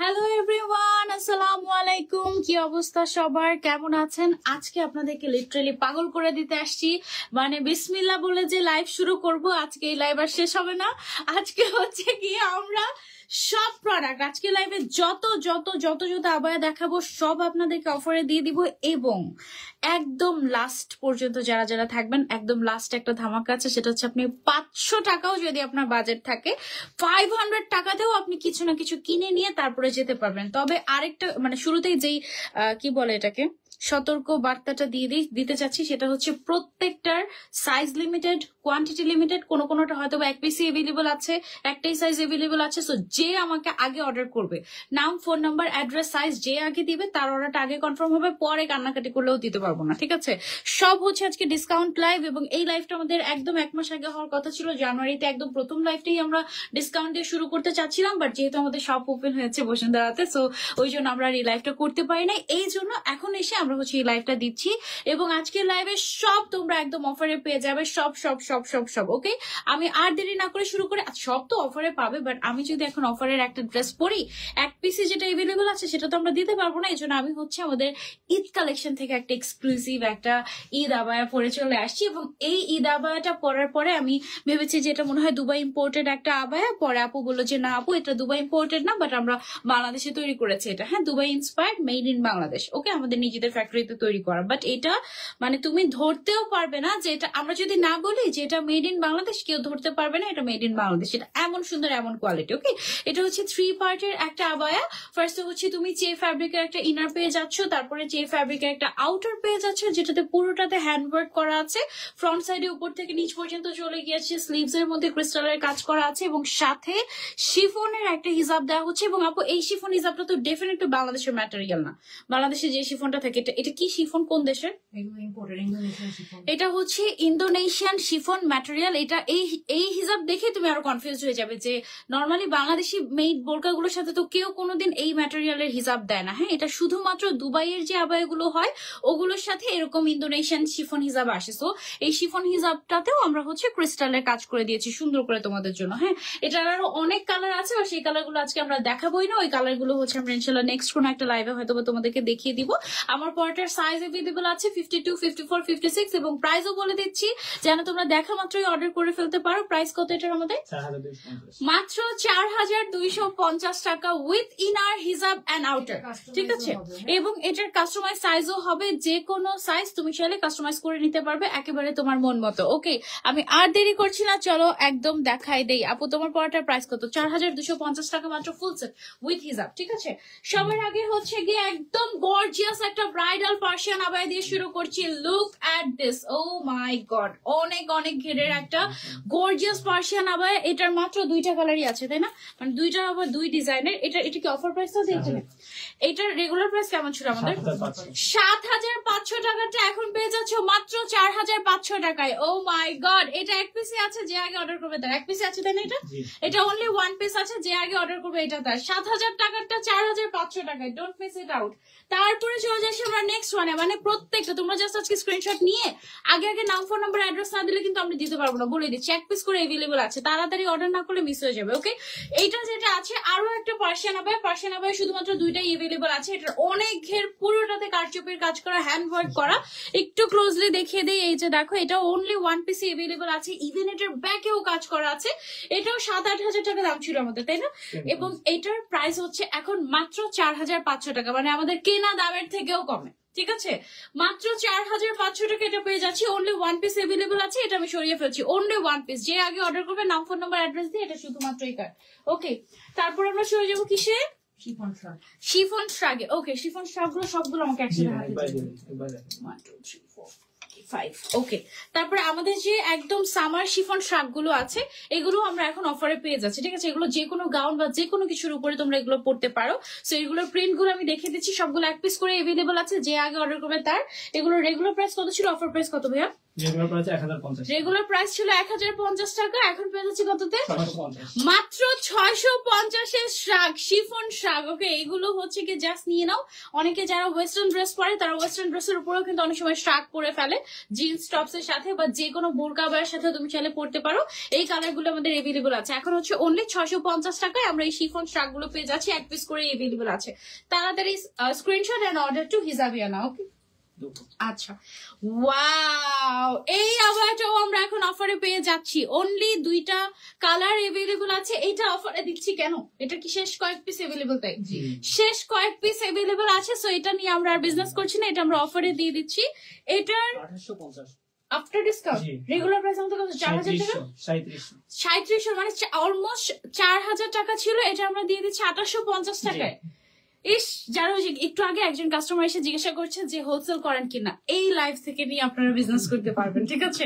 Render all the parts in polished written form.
Hello everyone, আসসালামু আলাইকুম। কি অবস্থা সবার, কেমন আছেন? আজকে আপনাদেরকে লিটারালি পাগল করে দিতে আসছি। মানে বিসমিল্লাহ বলে যে লাইভ শুরু করব, আজকে এই লাইভ আর শেষ হবে না। আজকে হচ্ছে কি আমরা সব প্রোডাক্ট আজকে লাইভে যত যত যত যত আবায়া দেখাবো সব আপনাদেরকে অফারে দিয়ে দিব, এবং একদম লাস্ট পর্যন্ত যারা যারা থাকবেন, একদম লাস্ট একটা ধামাকা আছে, সেটা হচ্ছে আপনি 500 টাকাও যদি আপনার বাজেট থাকে, 500 টাকাতেও আপনি কিছু না কিছু কিনে নিয়ে তারপরে যেতে পারবেন। তবে আরেকটা মানে শুরুতেই যেই কি বলে এটাকে সতর্ক বার্তাটা দিতে চাচ্ছি, সেটা হচ্ছে প্রত্যেকটার সাইজ লিমিটেড, কোয়ান্টিটি লিমিটেড। কোনোটা হয়তো এক পিসি এভেলেবল আছে, একটাই সাইজ এভেলেবল আছে। সো যে আমাকে আগে অর্ডার করবে, নাম, ফোন নাম্বার, অ্যাড্রেস, সাইজ যে আগে দিবে তার অর্ডারটা আগে কনফার্ম হবে, পরে কান্নাকাটি করলেও দিতে পারবো না, ঠিক আছে? সব হচ্ছে আজকে ডিসকাউন্ট লাইভ, এবং এই লাইভটা আমাদের একদম 1 মাস আগে হওয়ার কথা ছিল। জানুয়ারিতে একদম প্রথম লাইভটাই আমরা ডিসকাউন্ট দিয়ে শুরু করতে চাচ্ছিলাম, বাট যেহেতু আমাদের সব ওপেন হয়েছে বসুন্ধরাতে, সো ওই জন্য আমরা এই লাইভটা করতে পারি না। এই জন্য এখন এসে আমরা হচ্ছে এই লাইভটা দিচ্ছি, এবং আজকের লাইভে সব তোমরা একদম অফারে পেয়ে যাবে, সব সব সব সব সব। ওকে, আমি আর দেরি না করে শুরু করে, সব তো অফারে পাবে, বাট আমি যদি এখন অফারের একটা ড্রেস পরি, এক পিসে যেটা এভেলেবল আছে সেটা তো আমরা দিতে পারবো না। এই জন্য আমি হচ্ছে আমাদের ঈদ কালেকশন থেকে একটা এক্সক্লুসিভ একটা ঈদ আবায়া পরে চলে আসছি, এবং এই ঈদ আবায়াটা পরার পরে আমি ভেবেছি যে এটা মনে হয় দুবাই ইম্পোর্টেড একটা আবায়া। পরে আপু বললো যে না আপু, এটা দুবাই ইম্পোর্টেড না, বাট আমরা বাংলাদেশে তৈরি করেছি এটা। হ্যাঁ, Dubai inspired, made in Bangladesh. Okay, আমাদের নিজেদের ফ্যাক্টরিতে তৈরি করা, বাট এটা মানে তুমি ধরতেও পারবে না যে এটা, আমরা যদি না বলি যে এটা মেড ইন বাংলাদেশ, কেউ ধরতে পারবে না এটা মেড ইন বাংলাদেশ। এটা এমন সুন্দর, এমন কোয়ালিটি। ওকে, এটা হচ্ছে 3 পার্টের একটা আবায়া। ফার্স্ট হচ্ছে তুমি চে ফ্যাব্রিকের একটা ইনার পেয়ে যাচ্ছ, তারপরে চে ফ্যাব্রিকের একটা আউটার পেয়ে যাচ্ছ, যেটাতে পুরোটাতে হ্যান্ডওয়ার্ক করা আছে। ফ্রন্ট সাইডে উপর থেকে নিচ পর্যন্ত চলে গিয়েছে, স্লিভস এর মধ্যে ক্রিস্টালের কাজ করা আছে, এবং সাথে শিফনের একটা হিজাব দেওয়া হচ্ছে। এবং আপু এই শিফন হিজাবটা তো ডেফিনেটলি বাংলাদেশের ম্যাটেরিয়াল না। বাংলাদেশে যে শিফনটা থাকে, এটা কি শিফন, কোন দেশের? এটা হচ্ছে ইন্দোনেশিয়ান শিফন ম্যাটেরিয়াল। এটা এই হিজাব দেখে তুমি আরো কনফিউজ হয়ে যাবে যে নর্মালি বাংলাদেশি মেড বোরকাগুলোর সাথে তো কেউ কোনোদিন এই ম্যাটেরিয়ালের হিজাব দেয় না। হ্যাঁ, এটা শুধুমাত্র দুবাইয়ের যে আবায়াগুলো হয় ওগুলোর সাথে এরকম ইন্দোনেশিয়ান শিফন হিজাব আসে। সো এই শিফন হিজাবটাতেও আমরা হচ্ছে ক্রিস্টালের কাজ করে দিয়েছি সুন্দর করে তোমাদের জন্য। হ্যাঁ, এটার আরো অনেক কালার আছে, আর সেই কালারগুলো আজকে আমরা দেখাবোই না। ওই কালারগুলো হচ্ছে আমরা ইনশাল্লাহ নেক্সট কোনো একটা লাইভে হয়তো তোমাদেরকে দেখিয়ে দিব। আমার পরটার সাইজ এভেলেবল আছে 52, 54, 56, এবং প্রাইসও বলে দিচ্ছি যেন তোমরা দেখা মাত্রই অর্ডার করে ফেলতে পারো। প্রাইস কত এটার আমাদের? মাত্র 4250 টাকা উইথ ইনার, হিজাব এন্ড আউটার, ঠিক আছে? এবং এটার কাস্টমাইজ সাইজও হবে, যে কোনো সাইজ তুমি চাইলে কাস্টমাইজ করে নিতে পারবে একেবারে তোমার মন মতো। ওকে, আমি আর দেরি করছি না, চলো একদম দেখাই দেই। আপু তোমার পরটার প্রাইস কত? 4250 টাকা মাত্র, ফুল সেট উইথ হিজাব, ঠিক আছে? সবার আগে হচ্ছে গিয়ে একদম গর্জিয়াস একটা ব্রাইডাল পার্সিয়ান আবায়া দিয়ে শুরু করছি। Look at this, oh my God, অনেক অনেক ঘেরের একটা গর্জিয়াস পার্সিয়ান আবায়া। এটার মাত্র 2টা কালারই আছে, তাই না? মানে 2টা আবার 2 ডিজাইনের। এটা কি অফার প্রাইসটা দিয়েছেন? এটার রেগুলার প্রাইস কেমন ছিল আমাদের? 7500 টাকাটা এখন পেয়ে যাচ্ছ মাত্র 4500 টাকায়। ও মাই গড, এটা এক পিসে আছে, যে আগে অর্ডার করবে তার এক পিসে আছে, তাই না? এটা অনলি 1 পিস আছে, যে আগে অর্ডার করবে এটা তার। 7000 টাকাটা 4500 টাকায়, ডোন্ট মিস ইট আউট। তারপরে চলে যাচ্ছি আমরা নেক্সট ওয়ানে। মানে প্রত্যেকটা তোমরা জাস্ট আজকে স্ক্রিনশট নিয়ে আগে নাম, ফোন নাম্বার, অ্যাড্রেস না দিলে কিন্তু আমরা দিতে পারবো না, বলে দিচ্ছি। এক পিস করে এভেলেবল আছে, তাড়াতাড়ি অর্ডার না করলে মিস হয়ে যাবে। ওকে, এইটা যেটা আছে আরো একটা পার্সিয়ান আবায়া শুধুমাত্র 2টাই এভেলেবল আছে। এটার অনেক ঘের, পুরোটাতে কারচুপির কাজ করা, হ্যান্ড ওয়ার্ক করা। একটু ক্লোজলি দেখিয়ে দেই, এই যে দেখো, এটা অনলি 1 পিস এভেলেবল আছে। ইভেন এটার ব্যাকেও কাজ করা আছে। এটাও 7-8 হাজার টাকা দাম ছিল আমাদের, তাই না? এবং এটার প্রাইস হচ্ছে এখন মাত্র 4500 টাকা, মানে আমাদের কেনা দামের থেকেও কমে, ঠিক আছে? মাত্র 4500 টাকা এটা পেয়ে যাচ্ছি। অনলি 1 পিস এভেলেবল আছে, এটা আমি সরিয়ে ফেলছি। অনলি 1 পিস, যে আগে অর্ডার করবে নাম, ফোন নাম্বার, অ্যাড্রেস দিয়ে, এটা শুধুমাত্র এই কার্ড। ওকে, তারপর আমরা সরে যাবো কিসে? শিফন শ্রাগে। ওকে, শিফন শ্রাগ গুলো সবগুলো আমাকে একসাথে হাতে দিন। 1 2 3 4 5। ওকে, তারপরে আমাদের যে একদম সামার শিফন শ্রাগ গুলো আছে, এগুলো আমরা এখন অফারে পেয়ে যাচ্ছি, ঠিক আছে? এগুলো যে কোনো গাউন বা যে কোনো কিছুর উপরে তোমরা এগুলো পড়তে পারো। সো এগুলোর প্রিন্ট গুলো আমি দেখে দিচ্ছি, সবগুলো 1 পিস করে এভেলেবল আছে, যে আগে অর্ডার করবে তার। এগুলোর রেগুলার প্রাইস কত ছিল, অফার প্রাইস কত ভাইয়া? রেগুলার প্রাইস ছিল 1050 টাকা, এখন পেয়ে যাচ্ছি কততে? মাত্র 650-এর শ্রাগ, শিফন শ্রাগ। ওকে, এগুলো হচ্ছে কি জাস্ট নিয়ে নাও। অনেকে যারা ওয়েস্টার্ন ড্রেস পরে তারা ওয়েস্টার্ন ড্রেসের উপরেও কিন্তু অনেক সময় শ্রাগ পরে ফেলে, জিন্স টপস এর সাথে বা যে কোনো বোরকা আবায়ের সাথে তুমি চাইলে পড়তে পারো। এই কালার গুলো আমাদের এভেলেবল আছে। এখন হচ্ছে অনলি 650 টাকায় আমরা এই শিফন শ্রাগ গুলো পেয়ে যাচ্ছি, এক পিস করে এভেলেবল আছে। তাড়াতাড়ি screenshot and order to Hijabiana. ওকে, আচ্ছা, ওয়াও, এই আবায়াটাও আমরা এখন অফারে পেয়ে যাচ্ছি। অনলি 2টা কালার এভেলেবল আছে। এটা অফারে দিচ্ছি কেন? এটা কি শেষ কয়েক পিস এভেলেবল? তাই শেষ কয়েক পিস এভেলেবল আছে, সো এটা নিয়ে আমরা আর বিজনেস করছি না, এটা আমরা অফারে দিয়ে দিচ্ছি। এটার 850 আফটার ডিসকাউন্ট রেগুলার প্রাইস আমাদের কত? 4000 টাকা, 3700, মানে অলমোস্ট 4000 টাকা ছিল, এটা আমরা দিয়ে দিচ্ছি 2850 টাকায়। ইস, যারা একটু আগে একজন কাস্টমার এসে জিজ্ঞাসা করছে যে হোলসেল করেন কিনা, এই লাইভ থেকে নিয়ে আপনারা বিজনেস করতে পারবেন, ঠিক আছে?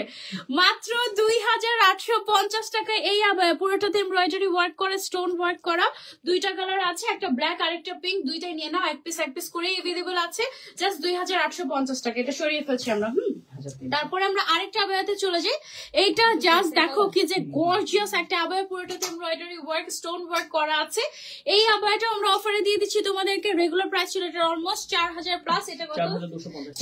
মাত্র 2850 টাকায় এই আবায়া, পুরোটাতে এমব্রয়ডারি ওয়ার্ক করে, স্টোন ওয়ার্ক করা। 2টা কালার আছে, একটা ব্ল্যাক আর একটা পিঙ্ক, দুইটাই নিয়ে নাও, এক পিস করে এভেলেবল আছে। জাস্ট 2850 টাকা। এটা সরিয়ে ফেলছি আমরা। তারপরে আমরা আরেকটা আবায়াতে চলে যাই। এইটা জাস্ট দেখো কি যে গর্জিয়াস একটা আবায়া, পুরোটাতে এমব্রয়ডারি ওয়ার্ক, স্টোন ওয়ার্ক করা আছে। এই আবায়াটা আমরা অফারে দিয়ে দিচ্ছি তোমাদেরকে। রেগুলার প্রাইস ছিল এটা অলমোস্ট 4000 প্লাস, এটা কত?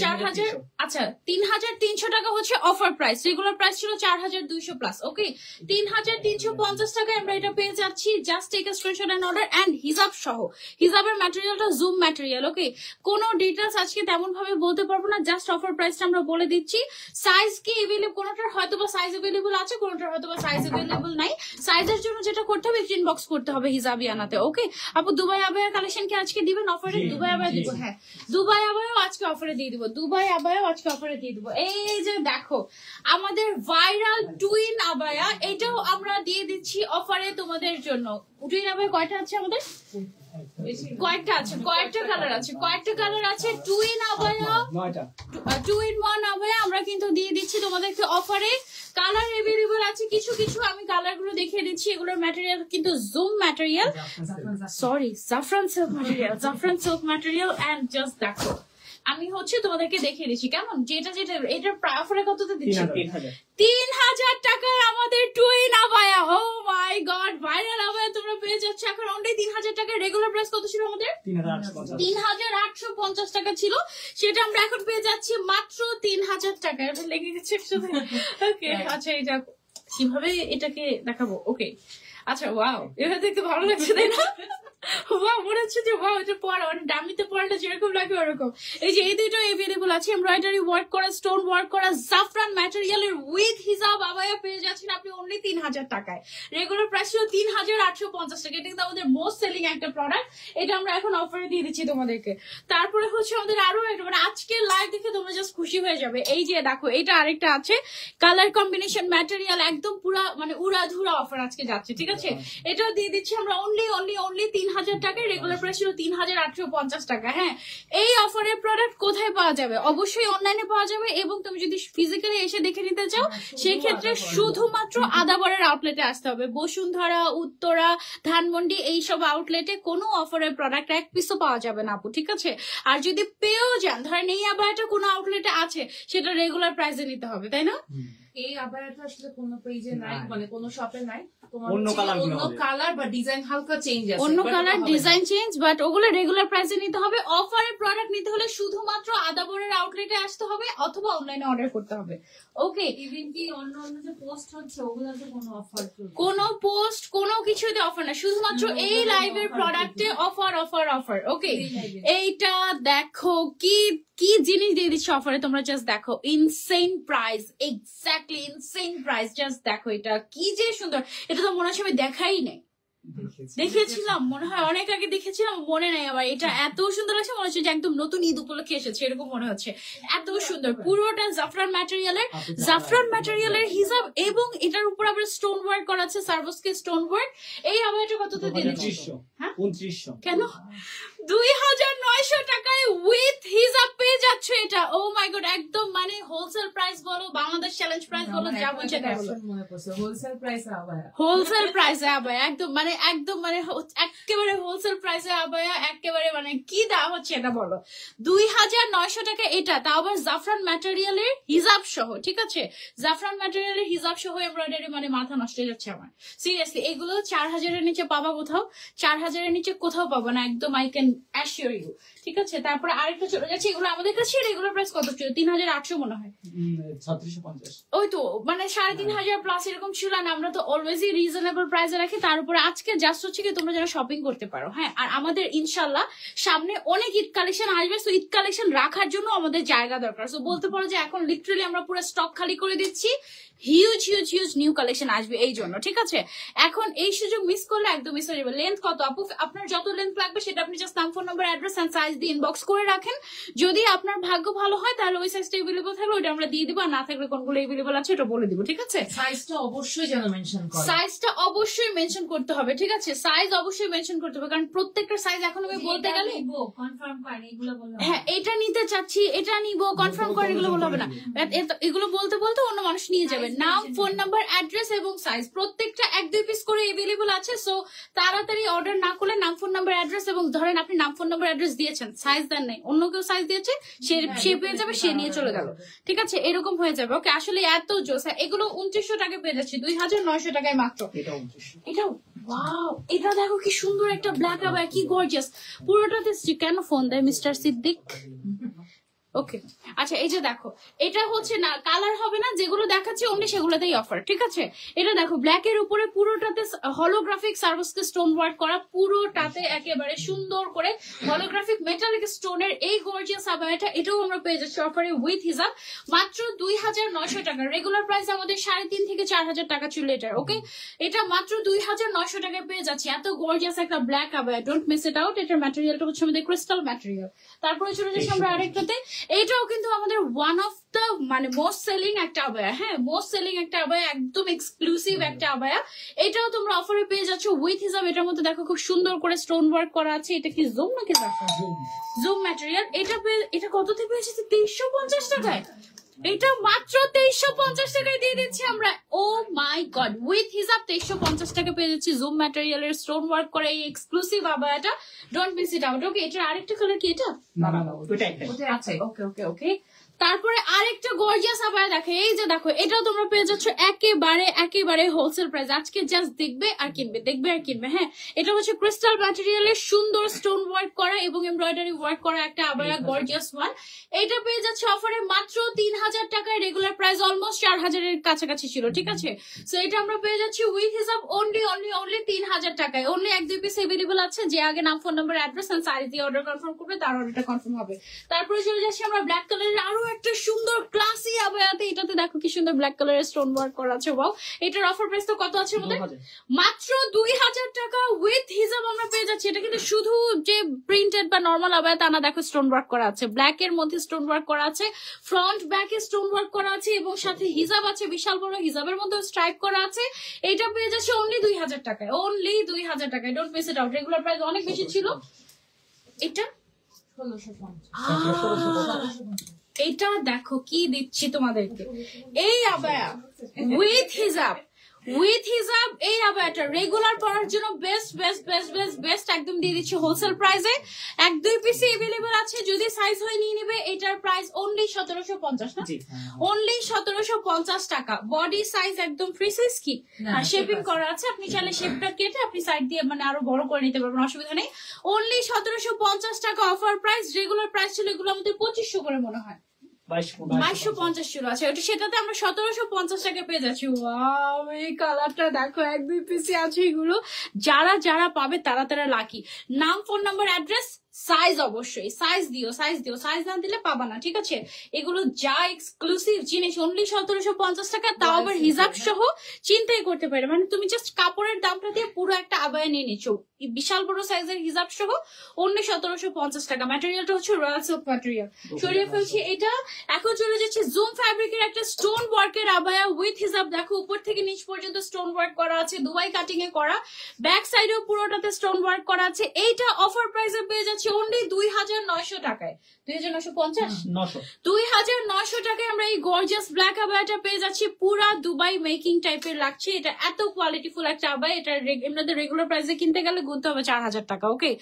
4000, আচ্ছা 3300 টাকা হচ্ছে অফার প্রাইস। রেগুলার প্রাইস ছিল 4200 প্লাস। ওকে, 3350 টাকায় আমরা এটা পেয়ে যাচ্ছি। Just take a screenshot and order, and হিজাব সহ। হিজাবের ম্যাটেরিয়ালটা জুম ম্যাটেরিয়াল। ওকে, কোনো ডিটেলস আজকে তেমন ভাবে বলতে পারবো না, জাস্ট অফার প্রাইসটা আমরা বলে দিচ্ছি। সাইজ কি এভেলেবল? কোনটার হয়তো বা সাইজ এভেলেবল আছে, কোনটার হয়তো বা সাইজ এভেলেবল নাই। সাইজের জন্য যেটা করতে হবে, ইনবক্স করতে হবে হিজাবিয়ানাতে। ওকে আপু, দুবাই আবায়া কালেকশন কি আজকে দিবেন অফারে? দুবাই আবায়া দিব, হ্যাঁ দুবাই আবায়াও আজকে অফারে দিয়ে দিব, দুবাই আবায়াও আজকে অফারে দিয়ে দিব। এই যে দেখো আমাদের ভাইরাল টুইন আবায়া, এটাও আমরা দিয়ে দিচ্ছি অফারে তোমাদের জন্য। টুইন আবায়া কয়টা আছে আমাদের? কয়েকটা আছে, কয়েকটা কালার আছে। টুইন আবায়া, 2-in-1 আবায়া আমরা কিন্তু দিয়ে দিচ্ছি তোমাদেরকে অফারে। কালার এভেলেবল আছে, কিছু আমি কালার গুলো দেখিয়ে দিচ্ছি। এগুলোর ম্যাটেরিয়াল কিন্তু জুম ম্যাটেরিয়াল, সরি জাফরান সিল্ক ম্যাটেরিয়াল। এন্ড জাস্ট দেখো, আমি হচ্ছে তোমাদেরকে দেখিয়ে দিচ্ছি কেমন, যেটা এটার অফারে কততে দিচ্ছি? 3000 টাকায় আমাদের twin abaya. O my god, viral abaya তোমরা পেয়ে যাচ্ছ এখন অনলি 3000 টাকায়। রেগুলার প্রাইস কত ছিল আমাদের? 3850 টাকা ছিল, সেটা আমরা এখন পেয়ে যাচ্ছি মাত্র 3000 টাকায়। লেগে গেছে ওকে, আচ্ছা এটা কিভাবে এটাকে দেখাবো? ওকে আচ্ছা, ওয়াও, এভাবে দেখতে ভালো লাগছে তাই না? মনে হচ্ছে যে এটা পড়া মানে ডামিতে পড়াটা যেরকম লাগে ওরকম। এই যে এই দুটো এভেলেবল আছে, এমব্রয়ডারি ওয়ার্ক করা, স্টোন ওয়ার্ক করা, জাফরান ম্যাটেরিয়ালের উইথ হিজাব আবায়া পেয়ে যাচ্ছেন আপনি অনলি 3000 টাকায়। রেগুলার প্রাইস ছিল 3850 টাকা। এটা কিন্তু আমাদের মোস্ট সেলিং একটা প্রোডাক্ট, এটা আমরা এখন অফারে দিয়ে দিচ্ছি তোমাদেরকে। তারপরে হচ্ছে আমাদের আরো একটা, মানে আজকের লাইভ দেখে তোমরা জাস্ট খুশি হয়ে যাবে। এই যে দেখো, এটা আরেকটা আছে, কালার কম্বিনেশন ম্যাটেরিয়াল, একদম পুরা মানে উড়াধুরা অফার আজকে যাচ্ছে, ঠিক আছে? এটা দিয়ে দিচ্ছি আমরা অনলি 3000 টাকায়। রেগুলার প্রাইস ছিল 3850 টাকা। হ্যাঁ, এই অফারের প্রোডাক্ট কোথায় পাওয়া যাবে? অবশ্যই অনলাইনে পাওয়া যাবে, এবং তুমি যদি ফিজিক্যালি এসে দেখে নিতে চাও সেই ক্ষেত্রে শুধুমাত্র আদাবরের আউটলেটে আসতে হবে। বসুন্ধরা, উত্তরা, ধানমন্ডি এইসব আউটলেটে কোনো অফারের প্রোডাক্ট এক পিসও পাওয়া যাবে না আপু, ঠিক আছে? আর যদি পেয়েও যান, ধরেন এই আবায়াটা কোনো আউটলেটে আছে, সেটা রেগুলার প্রাইসে নিতে হবে, তাই না? এই আবায়াটা আসলে কোনো পেজে নাই, মানে কোনো শপে নাই। অন্য কালার বা ডিজাইন হালকা চেঞ্জ আছে, অন্য কালার ডিজাইন চেঞ্জ, বাট ওগুলো রেগুলার প্রাইসে নিতে হবে। অফারের প্রোডাক্ট নিতে হলে শুধুমাত্র আদাবরের আউটলেটে আসতে হবে অথবা অনলাইনে অর্ডার করতে হবে। ওকে, ইভেন কি অন্য যে পোস্ট হচ্ছে ওগুলোতে কোনো অফার, কোনো পোস্ট কোনো কিছুতে অফার না, শুধুমাত্র এই লাইভের প্রোডাক্টে অফার। ওকে, এইটা দেখো কি জিনিস দিয়ে দিচ্ছে অফারে, তোমরা জাস্ট দেখো। Insane price, exactly insane price. Just দেখো এটা কি যে সুন্দর। এটা তো মনে হচ্ছে আমি দেখাই নাই, দেখেছিলাম মনে হয় অনেক আগে দেখেছিলাম, মনে নাই আবার। এটা এত সুন্দর লাগছে, মনে হচ্ছে যে একদম নতুন ঈদ উপলক্ষে এসেছে এরকম মনে হচ্ছে, এত সুন্দর। পুরোটা জাফরান ম্যাটেরিয়ালের হিজাব, এবং এটার উপর আবার স্টোন ওয়ার্ক করা আছে, সার্ভোসকে স্টোন ওয়ার্ক। এই আবার এটা কততে দিয়ে দিচ্ছি? হ্যাঁ 2900। কেন? 2900 টাকায় উইথ হিজাব পেয়ে যাচ্ছ এটা। ও মাই গড, একদম মানে হোলসেল প্রাইস বলো, বাংলাদেশ চ্যালেঞ্জ প্রাইস বলো, যা বলছে তা বলো, হোলসেল প্রাইস আবার হোলসেল প্রাইসে আবায়া, একদম মানে একেবারে হোলসেল প্রাইসে আবায়া, একেবারে মানে কি দাম হচ্ছে এটা বলো। 2900 টাকা এটা, তাও আবার জাফরান ম্যাটেরিয়ালের হিজাব সহ, ঠিক আছে, জাফরান ম্যাটেরিয়ালের হিজাব সহ এমব্রয়ডারি, মানে মাথা নষ্ট হয়ে যাচ্ছে আমার সিরিয়াসলি। এগুলো 4000-এর নিচে পাবা কোথাও, 4000-এর নিচে কোথাও পাবো না, একদম আই ক্যান অ্যাসিওর ইউ, ঠিক আছে। তারপরে আরেকটা চলে যাচ্ছে, এগুলো আমাদের কাছে এগুলোর প্রাইস কত ছিল, 3800 মনে হয়, 3650। ওই তো মানে 3500 প্লাস এরকম ছিল না। আমরা তো অলওয়েজই রিজনেবল প্রাইসে রাখি। তার উপরে আজকে জাস্ট হচ্ছে কি তোমরা যারা শপিং করতে পারো, হ্যাঁ। আর আমাদের ইনশাল্লাহ সামনে অনেক ঈদ কালেকশন আসবে, সো ঈদ কালেকশন রাখার জন্য আমাদের জায়গা দরকার। সো বলতে পারো যে এখন লিটারালি আমরা পুরো স্টক খালি করে দিচ্ছি, huge huge huge new collection আসবে এই জন্য, ঠিক আছে। এখন এই সুযোগ মিস করলে একদম মিস হয়ে যাবে। লেন্থ কত আপু, আপনার যত লেন্থ লাগবে সেটা আপনি জাস্ট নাম, phone number, address and size দিয়ে ইনবক্স করে রাখেন। যদি আপনার ভাগ্য ভালো হয় তাহলে ওই সাইজটা এভেলেবল থাকলে ওটা আমরা দিয়ে দিব, আর না থাকলে কোনগুলো এভেলেবল আছে ওটা বলে দিব, ঠিক আছে। সাইজটা অবশ্যই যেন মেনশন করে, সাইজটা অবশ্যই মেনশন করতে হবে, ঠিক আছে, সাইজ অবশ্যই মেনশন করতে হবে, কারণ প্রত্যেকটা সাইজ এখন আমি বলতে গেলে কনফার্ম করেন এগুলো বললে হ্যাঁ এটা নিতে চাচ্ছি, এটা নিব, কনফার্ম করে এগুলো বলা হবে না। এগুলো বলতে বলতে অন্য মানুষ নিয়ে যাবে। নাম, ফোন নাম্বার, অ্যাড্রেস এবং সাইজ প্রত্যেকটা 1-2 পিস করে এভেলেবল আছে। সো তাড়াতাড়ি অর্ডার না করলে নাম, ফোন নাম্বার, অ্যাড্রেস, এবং ধরেন আপনি নাম, ফোন নাম্বার, অ্যাড্রেস দিয়েছেন, সাইজ দেন নাই, অন্য কেউ সাইজ দিয়েছে, সে পেয়ে যাবে, সে নিয়ে চলে গেল, ঠিক আছে, এরকম হয়ে যাবে। ওকে, আসলে এত জোস। এগুলো 2900 টাকায় পেয়ে যাচ্ছে, 2900 টাকায় মাত্র। এটাও ওয়াও, এটা দেখো কি সুন্দর একটা ব্ল্যাক আবায়া, কি গর্জিয়াস। পুরোটাতে কেন ফোন দেয় মিস্টার সিদ্দিক? ওকে, আচ্ছা এই যে দেখো, এটা হচ্ছে না কালার হবে না, যেগুলো দেখাচ্ছি অন্য সেগুলোতেই অফার, ঠিক আছে। এটা দেখো ব্ল্যাক এর উপরে পুরোটাতে হলোগ্রাফিক সার্ভিসকে স্টোন ওয়ার্ক করা, পুরোটাতে একেবারে সুন্দর করে হলোগ্রাফিক মেটালিক স্টোনের এই গর্জিয়াস আবায়াটা, এটাও আমরা পেয়ে যাচ্ছি অফারে উইথ হিজাব মাত্র 2900 টাকা। রেগুলার প্রাইস আমাদের 3,500 থেকে 4000 টাকা ছিল এটার, ওকে। এটা মাত্র 2900 টাকায় পেয়ে যাচ্ছি, এত গর্জিয়াস একটা black abaya, don't miss it out. এটার ম্যাটেরিয়ালটা হচ্ছে আমাদের ক্রিস্টাল ম্যাটেরিয়াল। তারপরে চলে যাচ্ছি আমরা আরেকটাতে, এটাও কিন্তু আমাদের ওয়ান অফ দ্য মানে মোস্ট সেলিং একটা আবায়া, হ্যাঁ, মোস্ট সেলিং একটা আবায়া, একদম এক্সক্লুসিভ একটা আবায়া। এটাও তোমরা অফারে পেয়ে যাচ্ছ উইথ হিসাব। এটার মধ্যে দেখো খুব সুন্দর করে স্টোন ওয়ার্ক করা আছে। এটা কি জুম নাকি জুম ম্যাটেরিয়াল? এটা কততে পেয়েছি? 2350 টাকায়। এটা মাত্র 2350 টাকায় দিয়ে দিচ্ছি আমরা। ও মাই গড, উইথ হিসাব 2350 টাকা পেয়ে যাচ্ছি জুম ম্যাটেরিয়ালের স্টোন ওয়ার্ক করে এই এক্সক্লুসিভ আবায়াটা। Don't miss it out, okay. এটার আরেকটা কালার কি এটা? না ওটা একটাই। আচ্ছা, ওকে ওকে ওকে। তারপরে আরেকটা গর্জিয়াস আবায়া দেখো, এই যে দেখো, এটাও তোমরা পেয়ে যাচ্ছ একেবারে হোলসেল প্রাইস। আজকে জাস্ট দেখবে আর কিনবে, দেখবে আর কিনবে, হ্যাঁ। এটা হচ্ছে ক্রিস্টাল ম্যাটেরিয়ালের সুন্দর স্টোন ওয়ার্ক করা এবং এমব্রয়ডারি ওয়ার্ক করা একটা আবায়া, গর্জিয়াস ওয়ান। এটা পেয়ে যাচ্ছে অফারে মাত্র 3000 টাকায়। রেগুলার প্রাইস অলমোস্ট 4000 এর কাছাকাছি ছিল, ঠিক আছে। সো এটা আমরা পেয়ে যাচ্ছি উইথ হিসাব অনলি 3000 টাকায়। অনলি 1-2 পিস এভেলেবল আছে। যে আগে নাম, phone number, address and size দিয়ে অর্ডার কনফার্ম করবে তার অর্ডারটা কনফার্ম হবে। তারপরে চলে যাচ্ছি আমরা ব্ল্যাক কালারের আরো একটা সুন্দর ক্লাসি আবায়াতে। এটাতে দেখো কি সুন্দর ব্ল্যাক কালারের স্টোন ওয়ার্ক করা আছে। ওয়াও, এটার অফার প্রাইস তো কত আছে আমাদের? মাত্র 2000 টাকা উইথ হিসাব আমরা পেয়ে যাচ্ছি। এটা কিন্তু শুধু যে প্রিন্টেড বা নরমাল আবায়া তা না, দেখো স্টোন ওয়ার্ক করা আছে, ব্ল্যাক এর মধ্যে স্টোন ওয়ার্ক করা আছে, ফ্রন্ট ব্যাক এ স্টোন ওয়ার্ক করা আছে এবং সাথে হিজাব আছে, বিশাল বড় হিজাবের মধ্যে স্ট্রাইপ করা আছে। এটা পেয়ে যাচ্ছে অনলি 2000 টাকায়, অনলি 2000 টাকায়। Don't miss it out. Regular price অনেক বেশি ছিল। এটা 1650। এটা দেখো কি দিচ্ছি তোমাদেরকে, এই আবায়া উইথ হিজাব, এই আবায়াটা রেগুলার পরার জন্য best best best best best একদম দিয়ে দিচ্ছি হোলসেল প্রাইসে। 1-2 পিস এভেলেবল আছে, যদি সাইজ হয়ে নিয়ে নিবে। এটার প্রাইস অনলি 1750 না, অনলি 1750 টাকা। বডি সাইজ একদম ফ্রি সাইজ, কি শেপিং করা আছে, আপনি চাইলে শেপটা কেটে আপনি সাইড দিয়ে মানে আরো বড় করে নিতে পারবেন, অসুবিধা নেই। অনলি 1750 টাকা অফার প্রাইস। রেগুলার প্রাইস ছিল এগুলো আমাদের 2500 করে মনে হয়, 2250 ছিল। আচ্ছা, ওটা সেটাতে আমরা 1750 টাকা পেয়ে যাচ্ছি। ওয়াও, এই কালারটা দেখো, 1-2 পিসি আছে এগুলো। যারা পাবে তারা লাকি। নাম, ফোন নাম্বার, অ্যাড্রেস, সাইজ, অবশ্যই সাইজ দিও, সাইজ না দিলে পাবা না, ঠিক আছে। এগুলো যা এক্সক্লুসিভ জিনিস, অনলি 1750 টাকা, তাও আবার হিজাব সহ। চিন্তাই করতে পারে, মানে তুমি জাস্ট কাপড়ের দামটা দিয়ে পুরো একটা আবায়া নিয়ে নিচ্ছ, বিশাল বড় সাইজের হিজাব সহ, অনলি 1750 টাকা। ম্যাটেরিয়ালটা হচ্ছে রয়্যাল সিল্ক ম্যাটেরিয়াল। সরিয়ে ফেলছি এটা। এখন চলে যাচ্ছে জুম ফ্যাব্রিকের একটা স্টোন ওয়ার্কের আবায়া উইথ হিজাব। দেখো উপর থেকে নিচ পর্যন্ত স্টোন ওয়ার্ক করা আছে, দুবাই কাটিং এ করা, ব্যাক সাইডেও পুরোটাতে স্টোন ওয়ার্ক করা আছে। এইটা অফার প্রাইসে পেয়ে যাচ্ছে অনলি 2900 টাকায়। 2950 900 2900 টাকায় আমরা এই গর্জিয়াস ব্ল্যাক আবায়াটা পেয়ে যাচ্ছি। পুরা দুবাই মেকিং টাইপের লাগছে, এটা এত কোয়ালিটিফুল একটা আবায়া। এটা এমনিতে রেগুলার প্রাইসে কিনতে গেলে গুনতে হবে 4000 টাকা। ওকে,